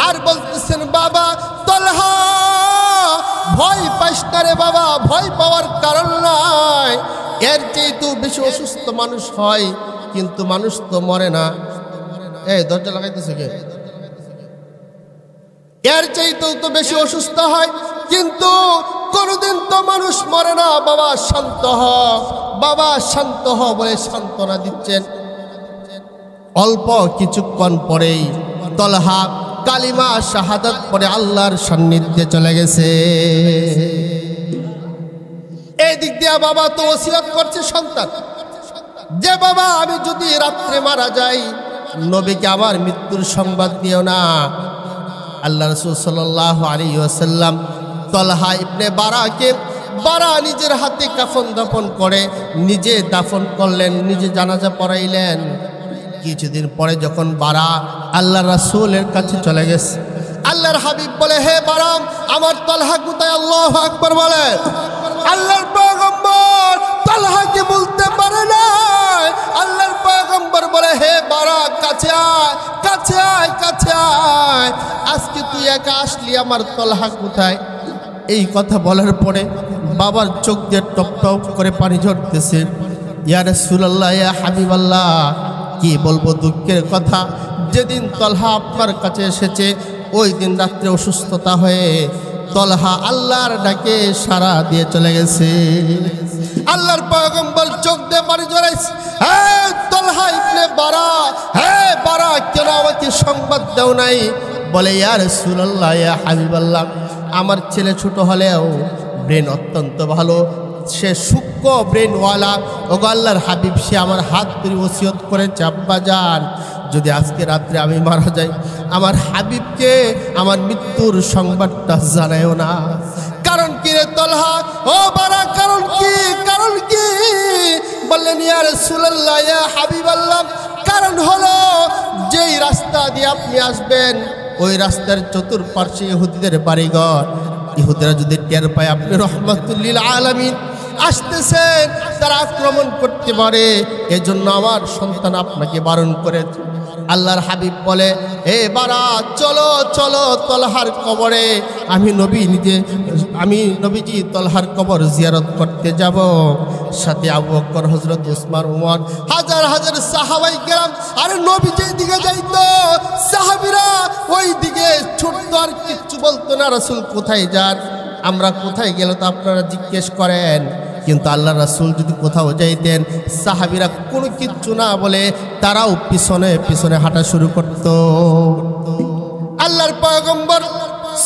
আর বলতেছেন, বাবা তালহা ভয় পাইস না রে বাবা, ভয় পাওয়ার কারণ নাই, এর চেয়েও বেশি অসুস্থ মানুষ হয় কিন্তু মানুষ তো মরে না। এই দরজা লাগাইতেছে কে? এর চাইতেও তো বেশি অসুস্থ হয় কিন্তু কোনোদিন তো মানুষ মরে না। বাবা শান্ত হ, বাবা শান্ত হ বলে সান্ত্বনা দিচ্ছেন। অল্প কিছুক্ষণ পরেই তালহা কালিমা শাহাদাত পড়ে আল্লাহর সান্নিধ্যে চলে গেছে। এই দিক দিয়ে বাবা তো ওসিয়ত করছে সন্তান, যে বাবা আমি যদি রাত্রে মারা যাই নবীকে আমার মৃত্যুর সংবাদ দিও না। আল্লাহ রাসূল সাল্লাল্লাহু আলাইহি ওয়াসাল্লাম তালহা ইবনে বারাকে নিজের হাতে কাফন দাফন করে নিজে দাফন করলেন, নিজে জানাজা পড়াইলেন। কিছুদিন পরে যখন বারা আল্লাহ রাসূলের কাছে চলে গেছে, আল্লাহর হাবিব বলে, হে বারাম, আমার তলহা কোথায়? আল্লাহু আকবার বলে। আল্লাহর পয়গম্বর তলহাকে বলতে পারে না। আল্লাহর পয়গম্বর বলে, হে বারা, কাছে আয়, কাছে আয়, কাছে আয়, আজকে তুই একা আসলি, আমার তলহা কোথায়? এই কথা বলার পরে বাবার চোখ দিয়ে টপ টপ করে পানি ঝরতেছে। ইয়া রাসূলুল্লাহ, ইয়া হাবিবাল্লাহ, কি বলবো দুঃখের কথা। যেদিন তলহা আপনার কাছে এসেছে ওই দিন রাত্রে অসুস্থতা হয়ে তলহা আল্লাহর ডাকে সাড়া দিয়ে চলে গেছে। আল্লাহর পয়গম্বর চোখ দিয়ে পানি ঝরাইছে। হে তলহা ইবনে বারা, হে বারা, কেন আমাকে সংবাদ দাও নাই? বলে, ইয়া রাসূলুল্লাহ, ইয়া হাবিবাল্লাহ, আমার ছেলে ছোট হলেও ব্রেন অত্যন্ত ভালো, সে সূক্ষ্ম ব্রেনওয়ালা। ওগো আল্লাহর হাবিব, সে আমার হাত ধরে ওসিয়ত করেছে, আব্বা যান, যদি আজকে রাত্রে আমি মারা যাই, আমার হাবিবকে আমার মৃত্যুর সংবাদটা জানায়ও না। কারণ কি রে তলহা? ও বারা, কারণ কি? কারণ কি? বললেন, ইয়া রাসূলুল্লাহ, ইয়া হাবিবাল্লাহ, কারণ হলো যেই রাস্তা দিয়ে আপনি আসবেন ওই রাস্তার চতুর্পার্শ্বে ইহুদিদের বাড়িঘর। ইহুদিরা যদি টের পায় আপনি রহমাতুল লিল আলামিন আসতেছেন, তারা আক্রমণ করতে পারে। এজন্য আমার সন্তান আপনাকে বারণ করেছে। আল্লাহর হাবিব বলে, হে বারা, চলো চলো তলহার কবরে, আমি নবীজি তলহার কবর জিয়ারত করতে যাব। সাথে আবু বকর, হযরত উসমান, উমর, হাজার হাজার সাহাবাই কেরাম। আরে নবী যেই দিকে যাইতো সাহাবীরা ওই দিকে ছুটতো, আর কিচ্ছু বলতো না। রাসূল কোথায় যান, আমরা কোথায় গেল তা আপনারা জিজ্ঞেস করেন। কিন্তু আল্লাহ রাসূল যদি কোথাও যাইতেন, সাহাবীরা কোনো কিচ্ছু না বলে তারাও পিছনে পিছনে হাঁটা শুরু করত। আল্লাহর পয়গম্বর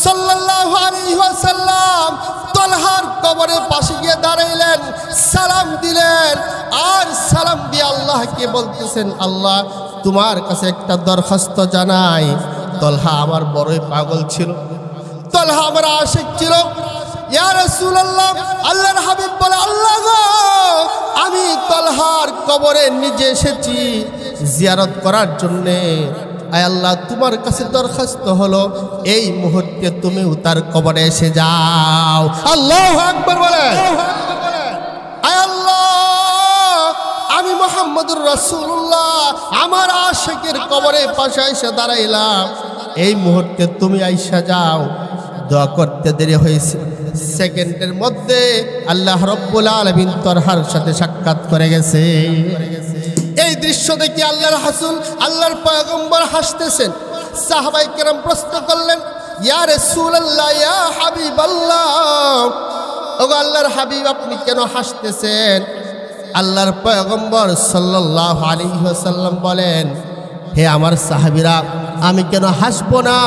সাল্লাল্লাহু আলাইহি ওয়াসাল্লাম তলহার কবরের পাশে গিয়ে দাঁড়াইলেন, সালাম দিলেন, আর সালাম দিয়ে আল্লাহকে বলতেছেন, আল্লাহ, তোমার কাছে একটা দরখাস্ত জানাই। তলহা আমার বড়ই পাগল ছিল, তলহা আমার আশিক ছিল। ইয়া রাসূলুল্লাহ, আল্লাহর হাবিব বলে, আল্লাহ গো, আমি তলহার কবরে নিজে এসেছি জিয়ারত করার জন্যে। আয় আল্লাহ, তোমার কাছে দরখাস্ত হলো এই মুহূর্তে তুমিও তার কবরে এসে যাও। আল্লাহু আকবার বলে। আয় আল্লাহ, আমি মুহাম্মদুর রাসূলুল্লাহ আমার আশিকের কবরে পাশে এসে দাঁড়াইলাম, এই মুহূর্তে তুমি আইসা যাও। দোয়া করতে দেরি হয়েছে, সেকেন্ডের মধ্যে আল্লাহ রাব্বুল আলামিন তলহার সাথে সাক্ষাৎ করে গেছে। এই দৃশ্য দেখে আল্লাহর রাসূল, আল্লাহর পয়গম্বর হাসতেছেন। সাহাবায়ে কেরাম প্রশ্ন করলেন, ইয়া রাসূলুল্লাহ, ইয়া হাবিবাল্লাহ, ওগো আল্লাহর হাবিব, আপনি কেন হাসতেছেন? আল্লাহর পয়গম্বর সাল্লাল্লাহু আলাইহি ওয়াসাল্লাম বলেন, হে আমার সাহাবীরা, আমি কেন হাসবো না?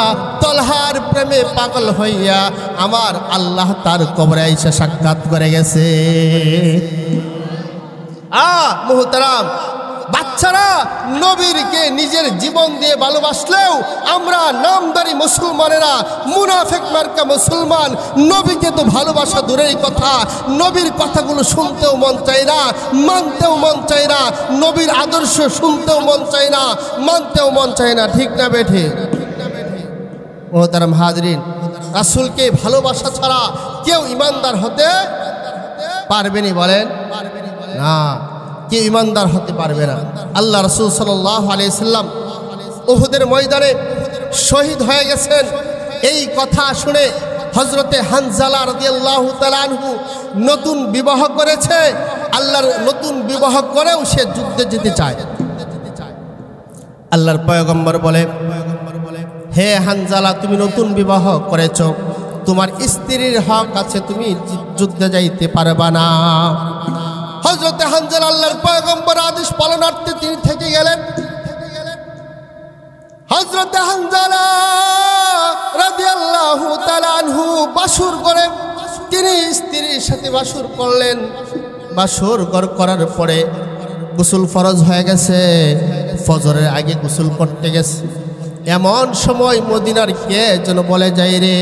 তলহার প্রেমে পাগল হইয়া আমার আল্লাহ তার কবরে এসে সাক্ষাৎ করে গেছে। মুহতারাম, বাচ্চারা নবীরকে নিজের জীবন দিয়ে ভালোবাসলেও আমরা নামদারি মুসলমানেরা, মুনাফিক মার্কা মুসলমান, নবীকে তো ভালোবাসা দূরের কথা, নবীর কথাগুলো শুনতেও মন চায় না, মানতেও মন চায় না, নবীর আদর্শ শুনতেও মন চায় না, মানতেও মন চায় না। ঠিক না বেঠে? মুহতারাম হাজরিন, রাসূলকে ভালোবাসা ছাড়া কেউ ইমানদার হতে পারবেনি? বলেন না, কেউ ইমানদার হতে পারবে না। আল্লাহ রাসূল সাল্লাল্লাহু আলাইহি সাল্লাম উহুদের ময়দানে শহীদ হয়ে গেছেন। এই কথা শুনে হযরতে হানজালা রাদিয়াল্লাহু তাআলা আনহু নতুন বিবাহ করেছে। আল্লাহর নতুন বিবাহ করেও সে যুদ্ধে যেতে চায়। আল্লাহর পয়গম্বর বলে, হে হানজালা, তুমি নতুন বিবাহ করেছ, তোমার স্ত্রীর হক আছে, তুমি যুদ্ধে যাইতে পারবা না। হযরতে হানজালা আল্লাহর পয়গম্বর আদেশ পালনার্থে তিনি থেকে গেলেন। হযরতে হানজালা রাদিয়াল্লাহু তাআলা আনহু বাসর করে তিনি স্ত্রীর সাথে বাসর করলেন। বাসর করার পরে গোসল ফরজ হয়ে গেছে, ফজরের আগে গোসল করতে গেছে। এমন সময় মদিনার কে যেন বলে যায়, রে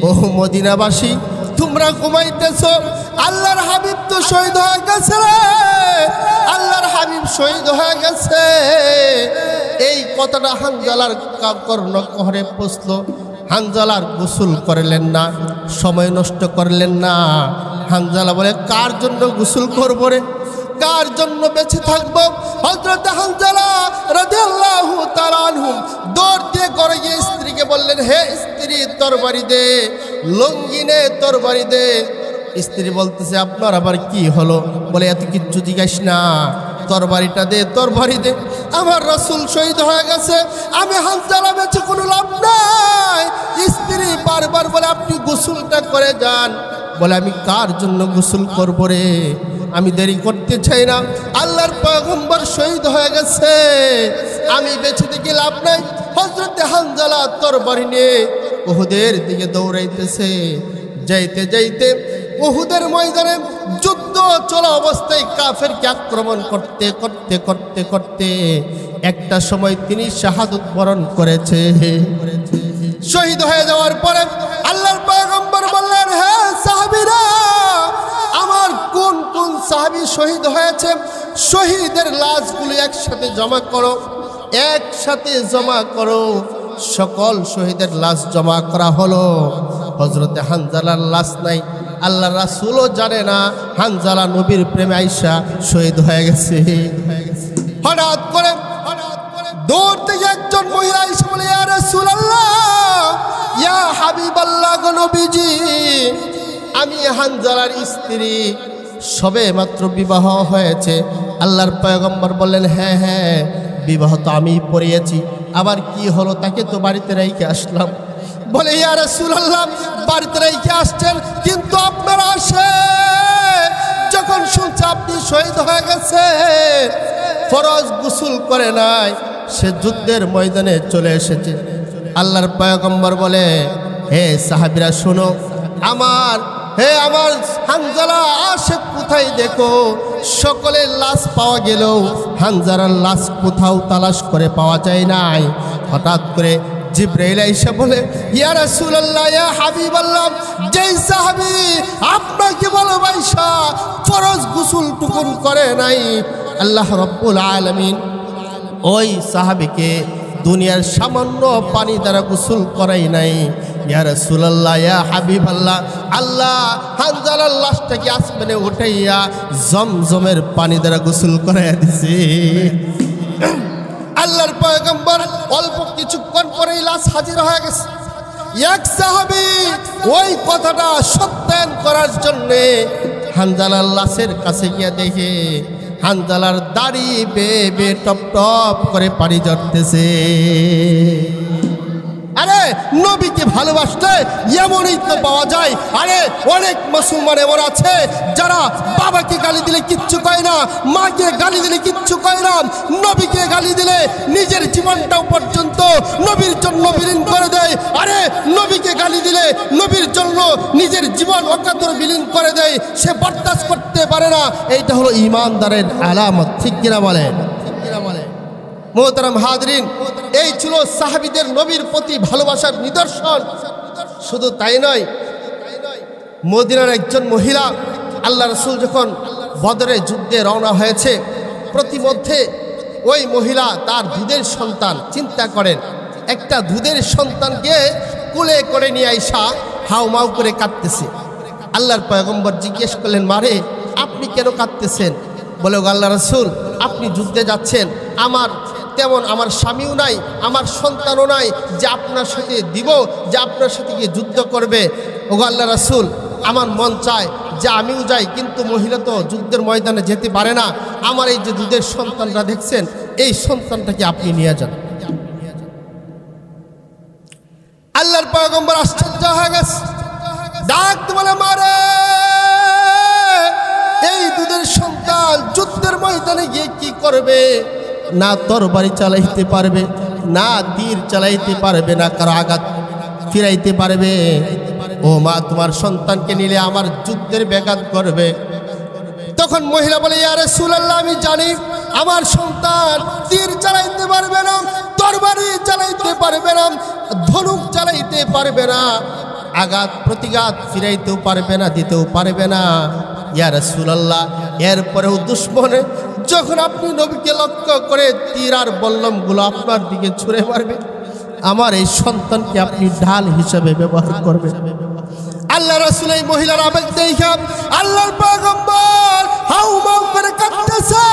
ও মদিনাবাসী, তোমরা ঘুমাইতেছ, আল্লাহর হাবিব তো শহীদ হয়ে গেছে রে, আল্লাহর হাবিব শহীদ হয়ে গেছে। এই কথাটা হানজালার কর্ণকুহরে পৌঁছলো। হানজালার গোসল করলেন না, সময় নষ্ট করলেন না। হানজালা বলে, কার জন্য গোসল করবো রে, কার জন্য বেঁচে থাকবো? হযরত হানজালা রাদিয়াল্লাহু তাআলা আনহু দৌড় দিয়ে ঘরে গিয়ে স্ত্রীকে বললেন, হে স্ত্রী, তরবারি দে, লুঙ্গি নে, তরবারি দে। স্ত্রী বলতেছে, আপনার আবার কি হলো? বলে, এত কিচ্ছু জিজ্ঞাস না, তরবারিটা দে, তরবারি দে। আমার রাসূল শহীদ হয়ে গেছে, আমি হানজালা বেঁচে কোনো লাভ নাই। স্ত্রী বারবার বলে, আপনি গোসলটা করে যান। বলে, আমি কার জন্য গোসল করবো রে, আমি দেরি করতে চাই না, আল্লাহর পয়গম্বর শহীদ হয়ে গেছে, আমি বেঁচে থেকে লাভ নাই। হযরত হানজালা তরবারি নিয়ে উহুদের দিকে দৌড়াইতেছে। যাইতে যাইতে উহুদের ময়দানে যুদ্ধ চলা অবস্থায় কাফেরকে আক্রমণ করতে করতে করতে করতে একটা সময় তিনি শাহাদাত বরণ করেছে। শহীদ হয়ে যাওয়ার পরে আল্লাহর পয়গম্বর বললেন, হে সাহাবীরা, আমার কোন কোন সাহাবী শহীদ হয়েছে, শহীদের লাশগুলো একসাথে জমা করো, একসাথে জমা করো। সকল শহীদের লাশ জমা করা হলো। হযরতে হানজালার লাশ নাই। আল্লাহ রাসূলও জানে না হানজালা নবীর প্রেমে আইসা শহীদ হয়ে গেছে। হঠাৎ করে দূর থেকে একজন মহিলা এসে বলে, ইয়া রাসূলুল্লাহ, ইয়া হাবিবাল্লাহ, গো নবীজি, আমি হানজালার স্ত্রী, সবে মাত্র বিবাহ হয়েছে। আল্লাহর পয়গম্বর বললেন, হ্যাঁ হ্যাঁ, বিবাহ তো আমি পড়িয়েছি, আবার কি হলো? তাকে তো বাড়িতে রেখে আসলাম। বলে, ইয়া রাসূলুল্লাহ, বাড়িতে রেখে আসছেন, কিন্তু আপনার আসে যখন শুনছে আপনি শহীদ হয়ে গেছে, ফরজ গোসল করে নাই, সে যুদ্ধের ময়দানে চলে এসেছে। আল্লাহর পয়গম্বর বলে, হে সাহাবীরা শোনো, আমার হানজালা আসে কোথায় দেখো। সকলের লাশ পাওয়া গেলেও হানজালার লাশ কোথাও তালাশ করে পাওয়া যায় নাই। হঠাৎ করে জিবরাইল এসে বলে, ইয়া রাসূলুল্লাহ, ইয়া হাবিবাল্লাহ, যেই সাহাবী আপনাকে ভালোবাসা ফরজ গোসল টুকুন করে নাই, আল্লাহ রাব্বুল আলামিন ওই সাহাবীকে দুনিয়ার সামান্য পানি দ্বারা গোসল করাই নাই। ইয়া রাসূলুল্লাহ, ইয়া হাবিবাল্লাহ, আল্লাহ হানজালার লাশটাকে আসমানে উঠাইয়া জমজমের পানি দ্বারা গোসল করাইয়া দিছে। আল্লাহর পয়গম্বর অল্প কিছুক্ষণ পরেই লাশ হাজির হয়ে গেছে। এক সাহাবী ওই কথাটা সত্যায়ন করার জন্যে হানজালার লাশের কাছে গিয়ে দেখে হানজালার দাড়ি বেয়ে বেয়ে টপ টপ করে পানি ঝরতেছে। আরে নবীকে ভালোবাসতে এমনই তো পাওয়া যায়। আরে অনেক মুসলমান এমন আছে যারা বাবাকে গালি দিলে কিচ্ছু কয় না, মাকে গালি দিলে কিচ্ছু কয় না, নবীকে গালি দিলে নিজের জীবনটাও পর্যন্ত নবীর জন্য বিলীন করে দেয়। আরে নবীকে গালি দিলে নবীর জন্য নিজের জীবন অকাতর বিলীন করে দেয়, সে বরদাস্ত করতে পারে না। এইটা হলো ঈমানদারের আলামত, ঠিক কিনা বলেন? মোহতারাম হাজরিন, এই ছিল সাহাবীদের নবীর প্রতি ভালোবাসার নিদর্শন। শুধু তাই নয়, মদিনার একজন মহিলা, আল্লাহ রাসূল যখন বদরের যুদ্ধে রওনা হয়েছে, প্রতিমধ্যে ওই মহিলা তার দুধের সন্তান, চিন্তা করেন, একটা দুধের সন্তানকে কোলে করে নিয়ে আইসা হাউমাউ করে কাঁদতেছে। আল্লাহর পয়গম্বর জিজ্ঞেস করলেন, মারে আপনি কেন কাঁদতেছেন? বলে, আল্লাহ রাসূল, আপনি যুদ্ধে যাচ্ছেন, আমার স্বামীও নাই, আমার সন্তানও নাই যে আপনার সাথে দিব, যে আপনার সাথে গিয়ে যুদ্ধ করবে। ও আল্লাহ রাসূল, আমার মন চায় যে আমিও যাই, কিন্তু মহিলা তো যুদ্ধের ময়দানে যেতে পারে না। আমার এই যে দুধের সন্তানটা দেখছেন, এই সন্তানটাকে আপনি নিয়ে যান। আল্লাহর পয়গম্বর আশ্চর্য হয়ে গেছে, ডাক বলে, মারে এই দুধের সন্তান যুদ্ধের ময়দানে গিয়ে কি করবে? না তরবারি চালাইতে পারবে, না তীর চালাইতে পারবে, না কারো আঘাত ফিরাইতে পারবে। ও মা, তোমার সন্তানকে নিলে আমার যুদ্ধের ব্যাঘাত করবে। তখন মহিলা বলে, ইয়া রাসূলুল্লাহ, আমি জানি আমার সন্তান তীর চালাইতে পারবে না, তরবারি চালাইতে পারবে না, ধনুক চালাইতে পারবে না, আঘাত প্রতিঘাত ফিরাইতেও পারবে না, দিতেও পারবে না। ইয়া রাসূলুল্লাহ, এরপরেও দুশ্মনে যখন আপনি নবীকে লক্ষ্য করে তীর আর বল্লমগুলো আপনার দিকে ছুঁড়ে মারবে, আমার এই সন্তানকে আপনি ঢাল হিসেবে ব্যবহার করবেন। আল্লাহ রাসূল এই মহিলার আবেগ দেখে আল্লাহর পয়গম্বর হাউমাউ করে কাঁদতেছে।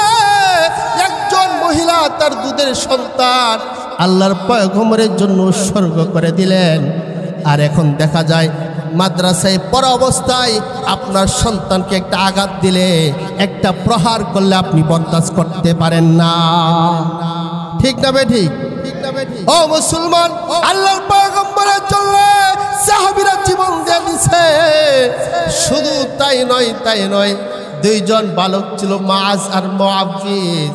একজন মহিলা তার দুধের সন্তান আল্লাহর পয়গম্বরের জন্য উৎসর্গ করে দিলেন। আর এখন দেখা যায় মাদ্রাসায় পড়া অবস্থায় আপনার সন্তানকে একটা আঘাত দিলে, একটা প্রহার করলে আপনি বরদাস্ত করতে পারেন না। ঠিক না বেঠিক? ও মুসলমান, আল্লাহর পয়গম্বরের জন্য সাহাবীরা জীবন দিয়ে দিছে। শুধু তাই নয়, দুইজন বালক ছিল, মাআজ আর মুআব্বিজ।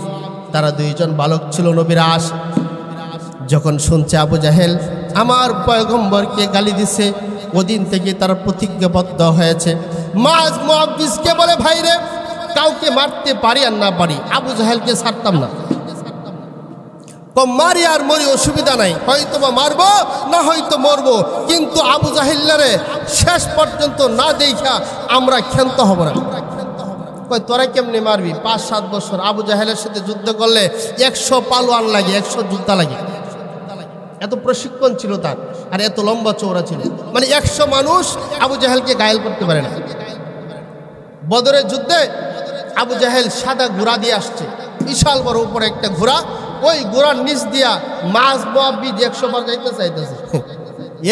তারা দুইজন বালক ছিল নবীর আশিক। যখন শুনছে আবু জাহেল আমার পয়গম্বরকে গালি দিছে, ওদিন থেকে তারা প্রতিজ্ঞাবদ্ধ হয়েছে। মাআজ মুআব্বিজকে বলে, ভাইরে কাউকে মারতে পারি আর না পারি, আবু জাহেলকে ছাড়তাম না। মারি আর মরি অসুবিধা নাই, হয়তো বা মারবো না হয়তো মরবো, কিন্তু আবু জাহেলরে শেষ পর্যন্ত না দেখা আমরা ক্ষান্ত হব না। তোরা কেমনে মারবি? 5-7 বছর আবু জাহেলের সাথে যুদ্ধ করলে 100 পালোয়ান লাগে, 100 যোদ্ধা লাগে। এত প্রশিক্ষণ ছিল তার, আর এত লম্বা চওড়া ছিল, মানে 100 মানুষ আবু জাহেলকে ঘায়েল করতে পারে না। বদরের যুদ্ধে আবু জাহেল সাদা ঘোড়া দিয়ে আসছে, বিশাল বড় উপরে একটা ঘোড়া, ওই ঘোড়ার নিচ দিয়া মাআজ মুআব্বিজ 100 বার যাইতে চাইতেছে।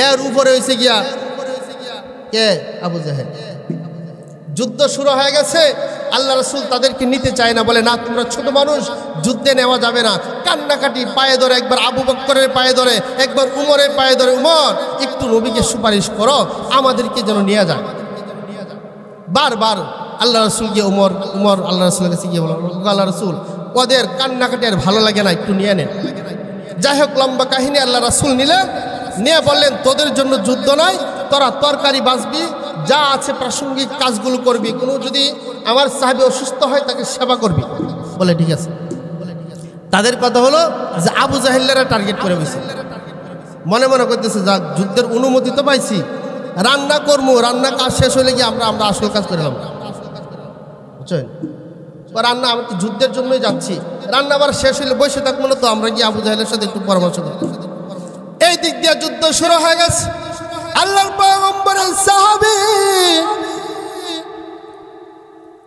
এর উপরে হয়েছে গিয়া কে? আবু জাহেল। যুদ্ধ শুরু হয়ে গেছে, আল্লাহ রাসূল তাদেরকে নিতে চায় না, বলে না তোমরা ছোট মানুষ, যুদ্ধে নেওয়া যাবে না। কান্নাকাটি, পায়ে ধরে, একবার আবু বকরের পায়ে ধরে, একবার উমরের পায়ে ধরে, উমর একটু নবীকে সুপারিশ করো আমাদেরকে যেন নিয়ে যায়। বারবার আল্লাহ রাসূল গিয়ে উমর আল্লাহ রাসূলের কাছে গিয়ে বলো, আল্লাহ রাসূল ওদের কান্নাকাটি আর ভালো লাগে না, একটু নিয়ে নেন। যাই হোক, লম্বা কাহিনী। আল্লাহ রাসূল নিলেন, নিয়ে বললেন তোদের জন্য যুদ্ধ নয়, তোরা তরকারি বাঁচবি, যা আছে প্রাসঙ্গিক কাজগুলো করবি, কোনো যদি আমার সাহাবী অসুস্থ হয় তাকে সেবা করবি। বলে ঠিক আছে। তাদের কথা হলো যে আবু জাহেলরা টার্গেট করে বসে মনে মনে করতেছে, যা যুদ্ধের অনুমতি তো পাইছি, রান্না করবো, রান্না কাজ শেষ হলে গিয়ে আমরা আসল কাজ করে নেব, বুঝছেন? রান্না আমি তো যুদ্ধের জন্যই যাচ্ছি, রান্না আবার শেষ হলে বসে থাকবো না, তো আমরা গিয়ে আবু জাহেলের সাথে একটু পরামর্শ করবো। এই দিক দিয়ে যুদ্ধ শুরু হয়ে গেছে। আল্লাহর পয়গম্বরের সাহাবী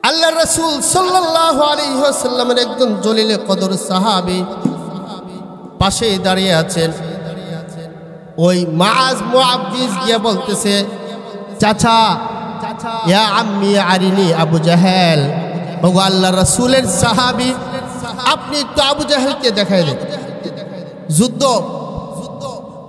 আল্লাহ রাসূল সাল্লাল্লাহু আলাইহি ওয়াসাল্লামের একজন জলিলে কদর সাহাবী পাশে দাঁড়িয়ে আছেন। ওই মাআজ মুআব্বিজ গিয়ে বলতেছে, চাচা ইয়া আম্মি আরিনি আবু জাহেল। ওগো আল্লাহ রাসূলের সাহাবী, আপনি একটু আবু জাহেলকে দেখাই দেন। যুদ্ধ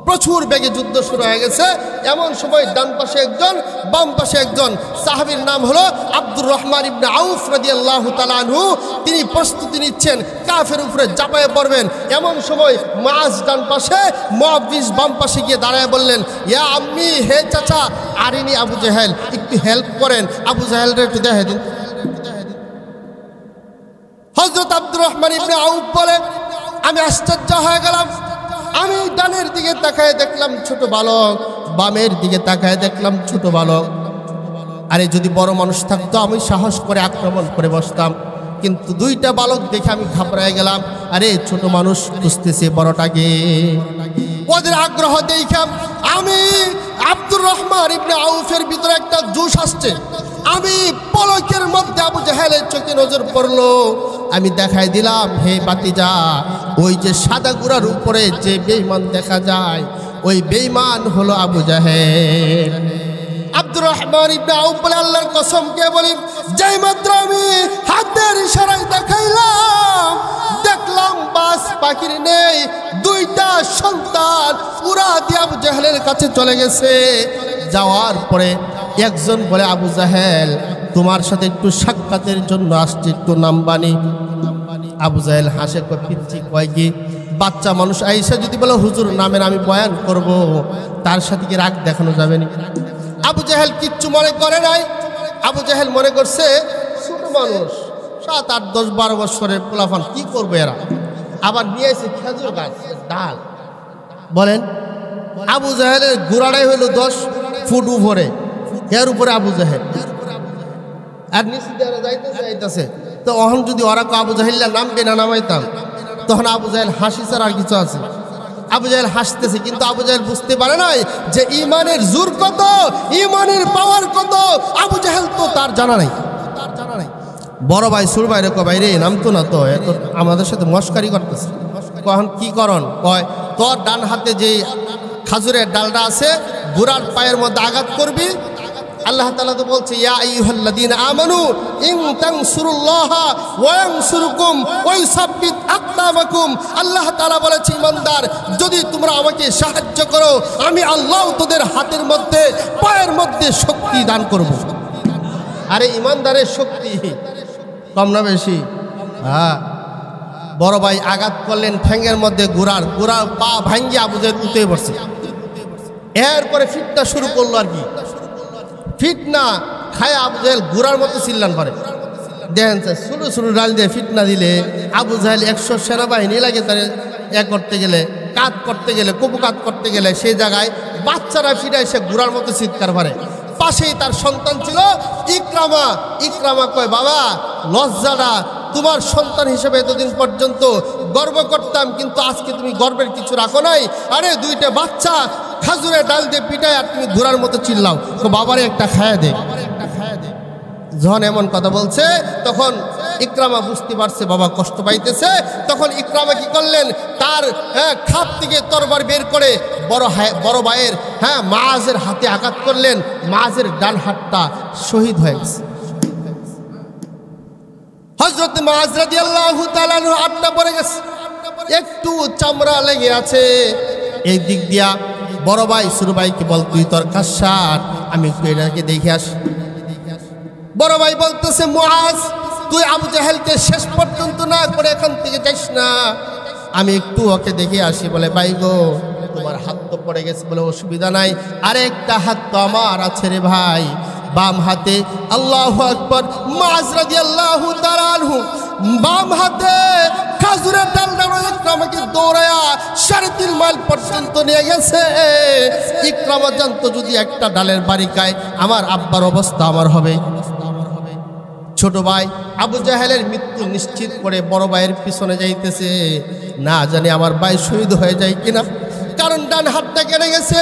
প্রচুর বেগে যুদ্ধ শুরু হয়ে গেছে। এমন সময় ডান পাশে একজন, বাম পাশে একজন, সাহাবীর নাম হলো আব্দুর রহমান ইবনে আউফ রাদিয়াল্লাহু তাআলা আনহু। তিনি প্রস্তুতি নিচ্ছেন কাফের উপরে ঝাঁপায়ে পড়বেন। এমন সময় মাআজ ডান পাশে, মুআব্বিজ বাম পাশে গিয়ে দাঁড়ায় বললেন, ইয়া আম্মি, হে চাচা, আরিনি আবু জাহেল, একটু হেল্প করেন, আবু জাহেলরে একটু দেখাই দিন। হযরত আব্দুর রহমান ইবনে আউফ বলে, আমি আশ্চর্য হয়ে গেলাম। আমি ডানের দিকে তাকায় দেখলাম ছোট বালক, বামের দিকে তাকায় দেখলাম ছোট বালক। আরে যদি বড় মানুষ থাকতো আমি সাহস করে আক্রমণ করে বসতাম, কিন্তু দুইটা বালক দেখে আমি ঘাবড়ায় গেলাম। আরে ছোট মানুষ খুঁজতেছে বড়টাকে। ওদের আগ্রহ দেখে আমি আব্দুর রহমান ইবনে আউফের ভিতরে একটা জোশ আসছে। আমি পলকের মধ্যে আবু জাহেলের চোখে নজর পড়লো। আমি দেখাই দিলাম, হে বাতিজা, ওই যে সাদা গুড়ার উপরে যে বেঈমান দেখা যায়, ওই বেঈমান হলো আবু জাহেল। আব্দুর রহমান ইবনে আউফ বলে, আল্লাহর কসম কে বলি, যেই মাত্র আমি হাতের ইশারায় দেখাইলাম, দেখলাম বাস পাখির নেই, দুইটা সন্তান উড়া দিয়ে আবু জাহেলের কাছে চলে গেছে। যাওয়ার পরে একজন বলে, আবু জাহেল, তোমার সাথে একটু সাক্ষাতের জন্য আসছে, একটু নাম বানি। আবু জাহেল হাসে, পিচ্ছি, কয় কি বাচ্চা মানুষ আইসা যদি বলে হুজুর নামের আমি বয়ান করব, তার সাথে কি রাগ দেখানো যাবে না? আবু জাহেল কিচ্ছু মনে করে নাই। আবু জাহেল মনে করছে ছোট মানুষ, 7, 8, 10, 12 বছরের পোলাফান, কি করবে এরা? আবার নিয়ে এসে খেজুর গাছ ডাল। বলেন, আবু জাহেলের গোড়াটাই হইল 10 ফুট উপরে, এর উপরে আবু জাহেল, আর নিচে যাইতেছে। তো অহন যদি ওরা আবু জাহেল্লা নামবে না নামাইতাম, তখন আবু জাহেল হাসি ছাড়া আর কিছু আছে। আবু জাহেল হাসতেছে, কিন্তু আবু জাহেল বুঝতে পারে নাই যে ইমানের জোর কত, ইমানের পাওয়ার কত। আবু জাহেল তো তার জানা নাই। বড় ভাই ছোট ভাই রে কয় ভাই রে নামতো না তো, এত আমাদের সাথে মস্কারি করতেছে। কখন কি করন? কয় তোর ডান হাতে যে খাজুরের ডালটা আছে ঘোড়ার পায়ের মধ্যে আঘাত করবি। আল্লাহ তাআলা তো বলছে ইয়া আইয়ুহাল্লাযীনা আমানু ইন তানসুরুল্লাহা ওয়া ইয়ানসুরকুম ওয়া ইউসাব্বিত আকদামাকুম। আল্লাহ তাআলা বলেছে ইমানদার, যদি তোমরা আমাকে সাহায্য করো আমি আল্লাহ তোদের হাতের মধ্যে পায়ের মধ্যে শক্তি দান করব। আরে ইমানদারের শক্তি কম না বেশি? হ্যাঁ। বড় ভাই আঘাত করলেন ঠ্যাঙ্গের মধ্যে, ঘোড়ার পা ভাঙ্গিয়ে আবু জাহেল উঠে পড়ছে। এরপরে ফিটনা শুরু করলো। আর কি ফিটনা খায় আবু জাহেল ঘোড়ার মতো চিল্লান করে। দেখেন ছোট ছোট ডাল দিয়ে ফিটনা দিলে আবু জাহেল 100 সেনাবাহিনী লাগে তার করতে গেলে, কাজ করতে গেলে, কপুকাত করতে গেলে সেই জায়গায় বাচ্চারা ফিরায় সে ঘোড়ার মতো চিৎকার করে। পাশেই তার সন্তান ছিল ইকরামা। ইকরামা কয় বাবা লজ্জাটা, তোমার সন্তান হিসেবে এতদিন পর্যন্ত গর্ব করতাম, কিন্তু আজকে তুমি গর্বের কিছু রাখো নাই। আরে দুইটা বাচ্চা খাজুরের ডাল দিয়ে পিটায় আর তুমি ঘোড়ার মতো চিল্লাও, তো বাবারে একটা খায়া দে। যখন এমন কথা বলছে তখন ইকরামা বুঝতে পারছে বাবা কষ্ট পাইতেছে। তখন ইকরামা কি করলেন, তার খাপ থেকে তরবারি বের করে বড় ভাইয়ের মাআজের হাতে আঘাত করলেন। মাআজের ডান হাতটা শহীদ হয়ে গেছে। হযরত মুআজ রাদিয়াল্লাহু তাআলা আনহু হাতটা পড়ে গেছে, একটু চামড়া লেগে আছে। এই দিক দিয়া বড় ভাই ছোট ভাইকে বল তুই তোর কাজ সার, আমি একটু এটাকে দেখে আসি। বড় ভাই বলতেছে মুআজ তুই আবু জাহেলকে শেষ পর্যন্ত না করে এখান থেকে যাইস না, আমি একটু ওকে দেখে আসি। বলে ভাই গো তোমার হাত তো পড়ে গেছে, বলে অসুবিধা নাই, আরেকটা হাত তো আমার আছে রে ভাই, বাম হাতে। আল্লাহু আকবার। মুআজ রাদিয়াল্লাহু তাআলা আনহু বাম হাতে খাজুরের ডালটা ইকরামাকে দৌড়ায়া 3.5 মাইল পর্যন্ত নিয়ে গেছে। ইকরামা জানতো যদি একটা ডালের বাড়ি খায় আমার আব্বার অবস্থা আমার হবে। ছোট ভাই আবু জাহেলের মৃত্যু নিশ্চিত করে বড় ভাইয়ের পিছনে যাইতেছে, না জানি আমার ভাই শহীদ হয়ে যায় কিনা। কারণ ডান হাতটা কেটে গেছে,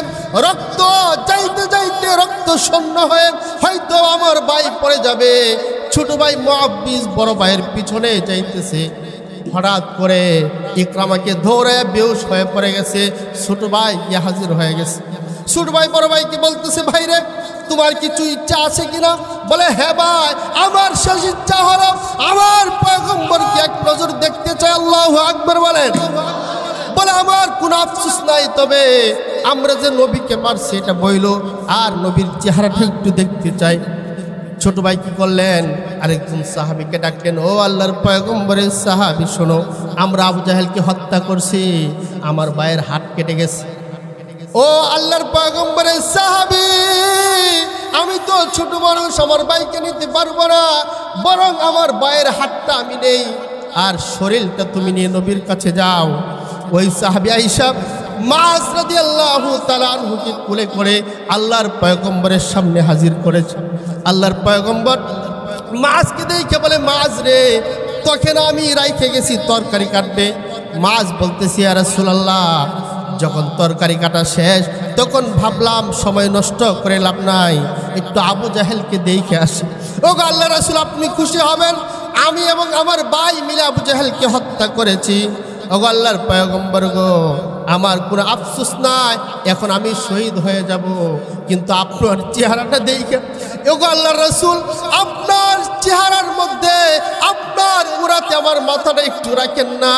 রক্ত যাইতে যাইতে রক্ত শূন্য হয়ে হয়তো আমার ভাই পড়ে যাবে। ছোট ভাই মুআব্বিস বড় ভাইয়ের পিছনে যাইতেছে, হঠাৎ করে ইকরামাকে ধরে বেহুশ হয়ে পড়ে গেছে। ছোট ভাই গিয়ে হাজির হয়ে গেছে। ছোট ভাই বড় ভাইকে বলতেছে ভাই রে তোমার কিছু ইচ্ছা আছে কিনা? বলে হ্যাঁ ভাই, আমার শেষ ইচ্ছা হলো আমার পয়গম্বরকে এক নজর দেখতে চাই। আল্লাহু আকবার বলেন। বলে আমার কোনো আফসোস নাই, তবে আমরা যে নবীকে মারছি এটা বইল, আর নবীর চেহারাটা একটু দেখতে চাই। ছোট ভাই কি করলেন, আরেকজন সাহাবীকে ডাকলেন, ও আল্লাহর পয়গম্বরের সাহাবী শোনো, আমরা আবু জাহেলকে হত্যা করছি, আমার ভাইয়ের হাত কেটে গেছে। ও আল্লাহর পয়গম্বরের সাহাবী, আমি তো ছোট মানুষ, আমার ভাইকে নিতে পারবো না, বরং আমার ভাইয়ের হাতটা আমি নেই আর শরীরটা তুমি নিয়ে নবীর কাছে যাও। ওই সাহাবী আয়েশা মুআজ রাদিয়াল্লাহু তাআলা আনহুকে কোলে করে আল্লাহর পয়গম্বরের সামনে হাজির করেছে। আল্লাহর পয়গম্বর মুআজকে দেখে বলে, মুআজ রে তোকে না আমি রাইখে গেছি তরকারি কাটবে। মুআজ বলতেছি ইয়া রাসূলুল্লাহ, যখন তরকারি কাটা শেষ তখন ভাবলাম সময় নষ্ট করে লাভ নাই, একটু আবু জাহেলকে দেখে আসি। ও গো আল্লাহ রাসূল, আপনি খুশি হবেন, আমি এবং আমার ভাই মিলে আবু জাহেলকে হত্যা করেছি। ও গো আল্লাহর পয়গম্বর গো, আমার কোনো আফসোস নাই, এখন আমি শহীদ হয়ে যাব, কিন্তু আপনার চেহারাটা দেখে। ও গো আল্লাহর রাসূল, আপনার চেহারার মধ্যে আপনার উরাতে আমার মাথাটা একটু রাখেন না,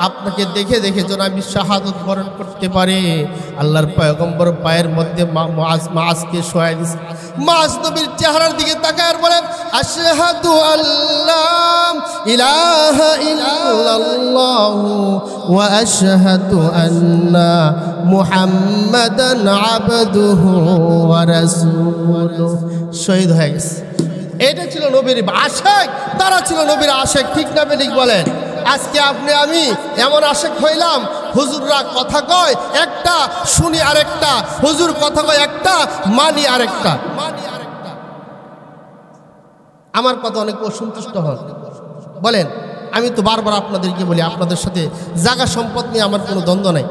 আপনাকে দেখে দেখে যেন আমি শাহাদত বরণ করতে পারি। আল্লাহর পয়গম্বর পায়ের মধ্যে মুআজকে শোয়াই দিয়েছে। মুআজ নবীর চেহারার দিকে তাকায় আর বলেন, আশহাদু আল্লা ইলাহা ইল্লাল্লাহু ওয়া আশহাদু আন্না মুহাম্মাদান আবদুহু ওয়া রাসূলুহু। শহীদ হয়ে গেছে। এটা ছিল নবীর আশিক, তারা ছিল নবীর আশিক, ঠিক না বেঠিক বলেন? আজকে আপনি আমি এমন আশিক হইলাম, হুজুররা কথা কয় একটা, শুনি আরেকটা, হুজুর কথা কয় একটা, মানি আরেকটা। আমার কথা অনেক অসন্তুষ্ট হন। বলেন, আমি তো বারবার আপনাদেরকে বলি, আপনাদের সাথে জায়গা সম্পদ নিয়ে আমার কোনো দ্বন্দ্ব নাই,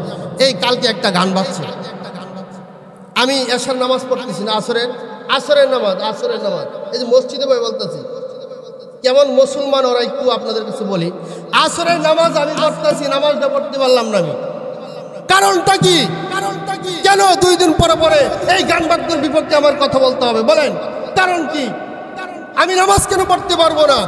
এই কালকে একটা গান বাজছে, আমি এশার নামাজ পড়তেছি না, আসরের নামাজ, এই যে মসজিদে বই বলতেছি, কেমন মুসলমান ওরা একটু আপনাদের কিছু বলি। আসরের নামাজ আমি পড়তেছি, নামাজটা পড়তে পারলাম না আমি। কারণটা কি? কেন 2 দিন পরে পরে এই গান বাদ্যের বিপক্ষে আমার কথা বলতে হবে? বলেন কারণ কি? আমি নামাজ কেন পড়তে পারবো না?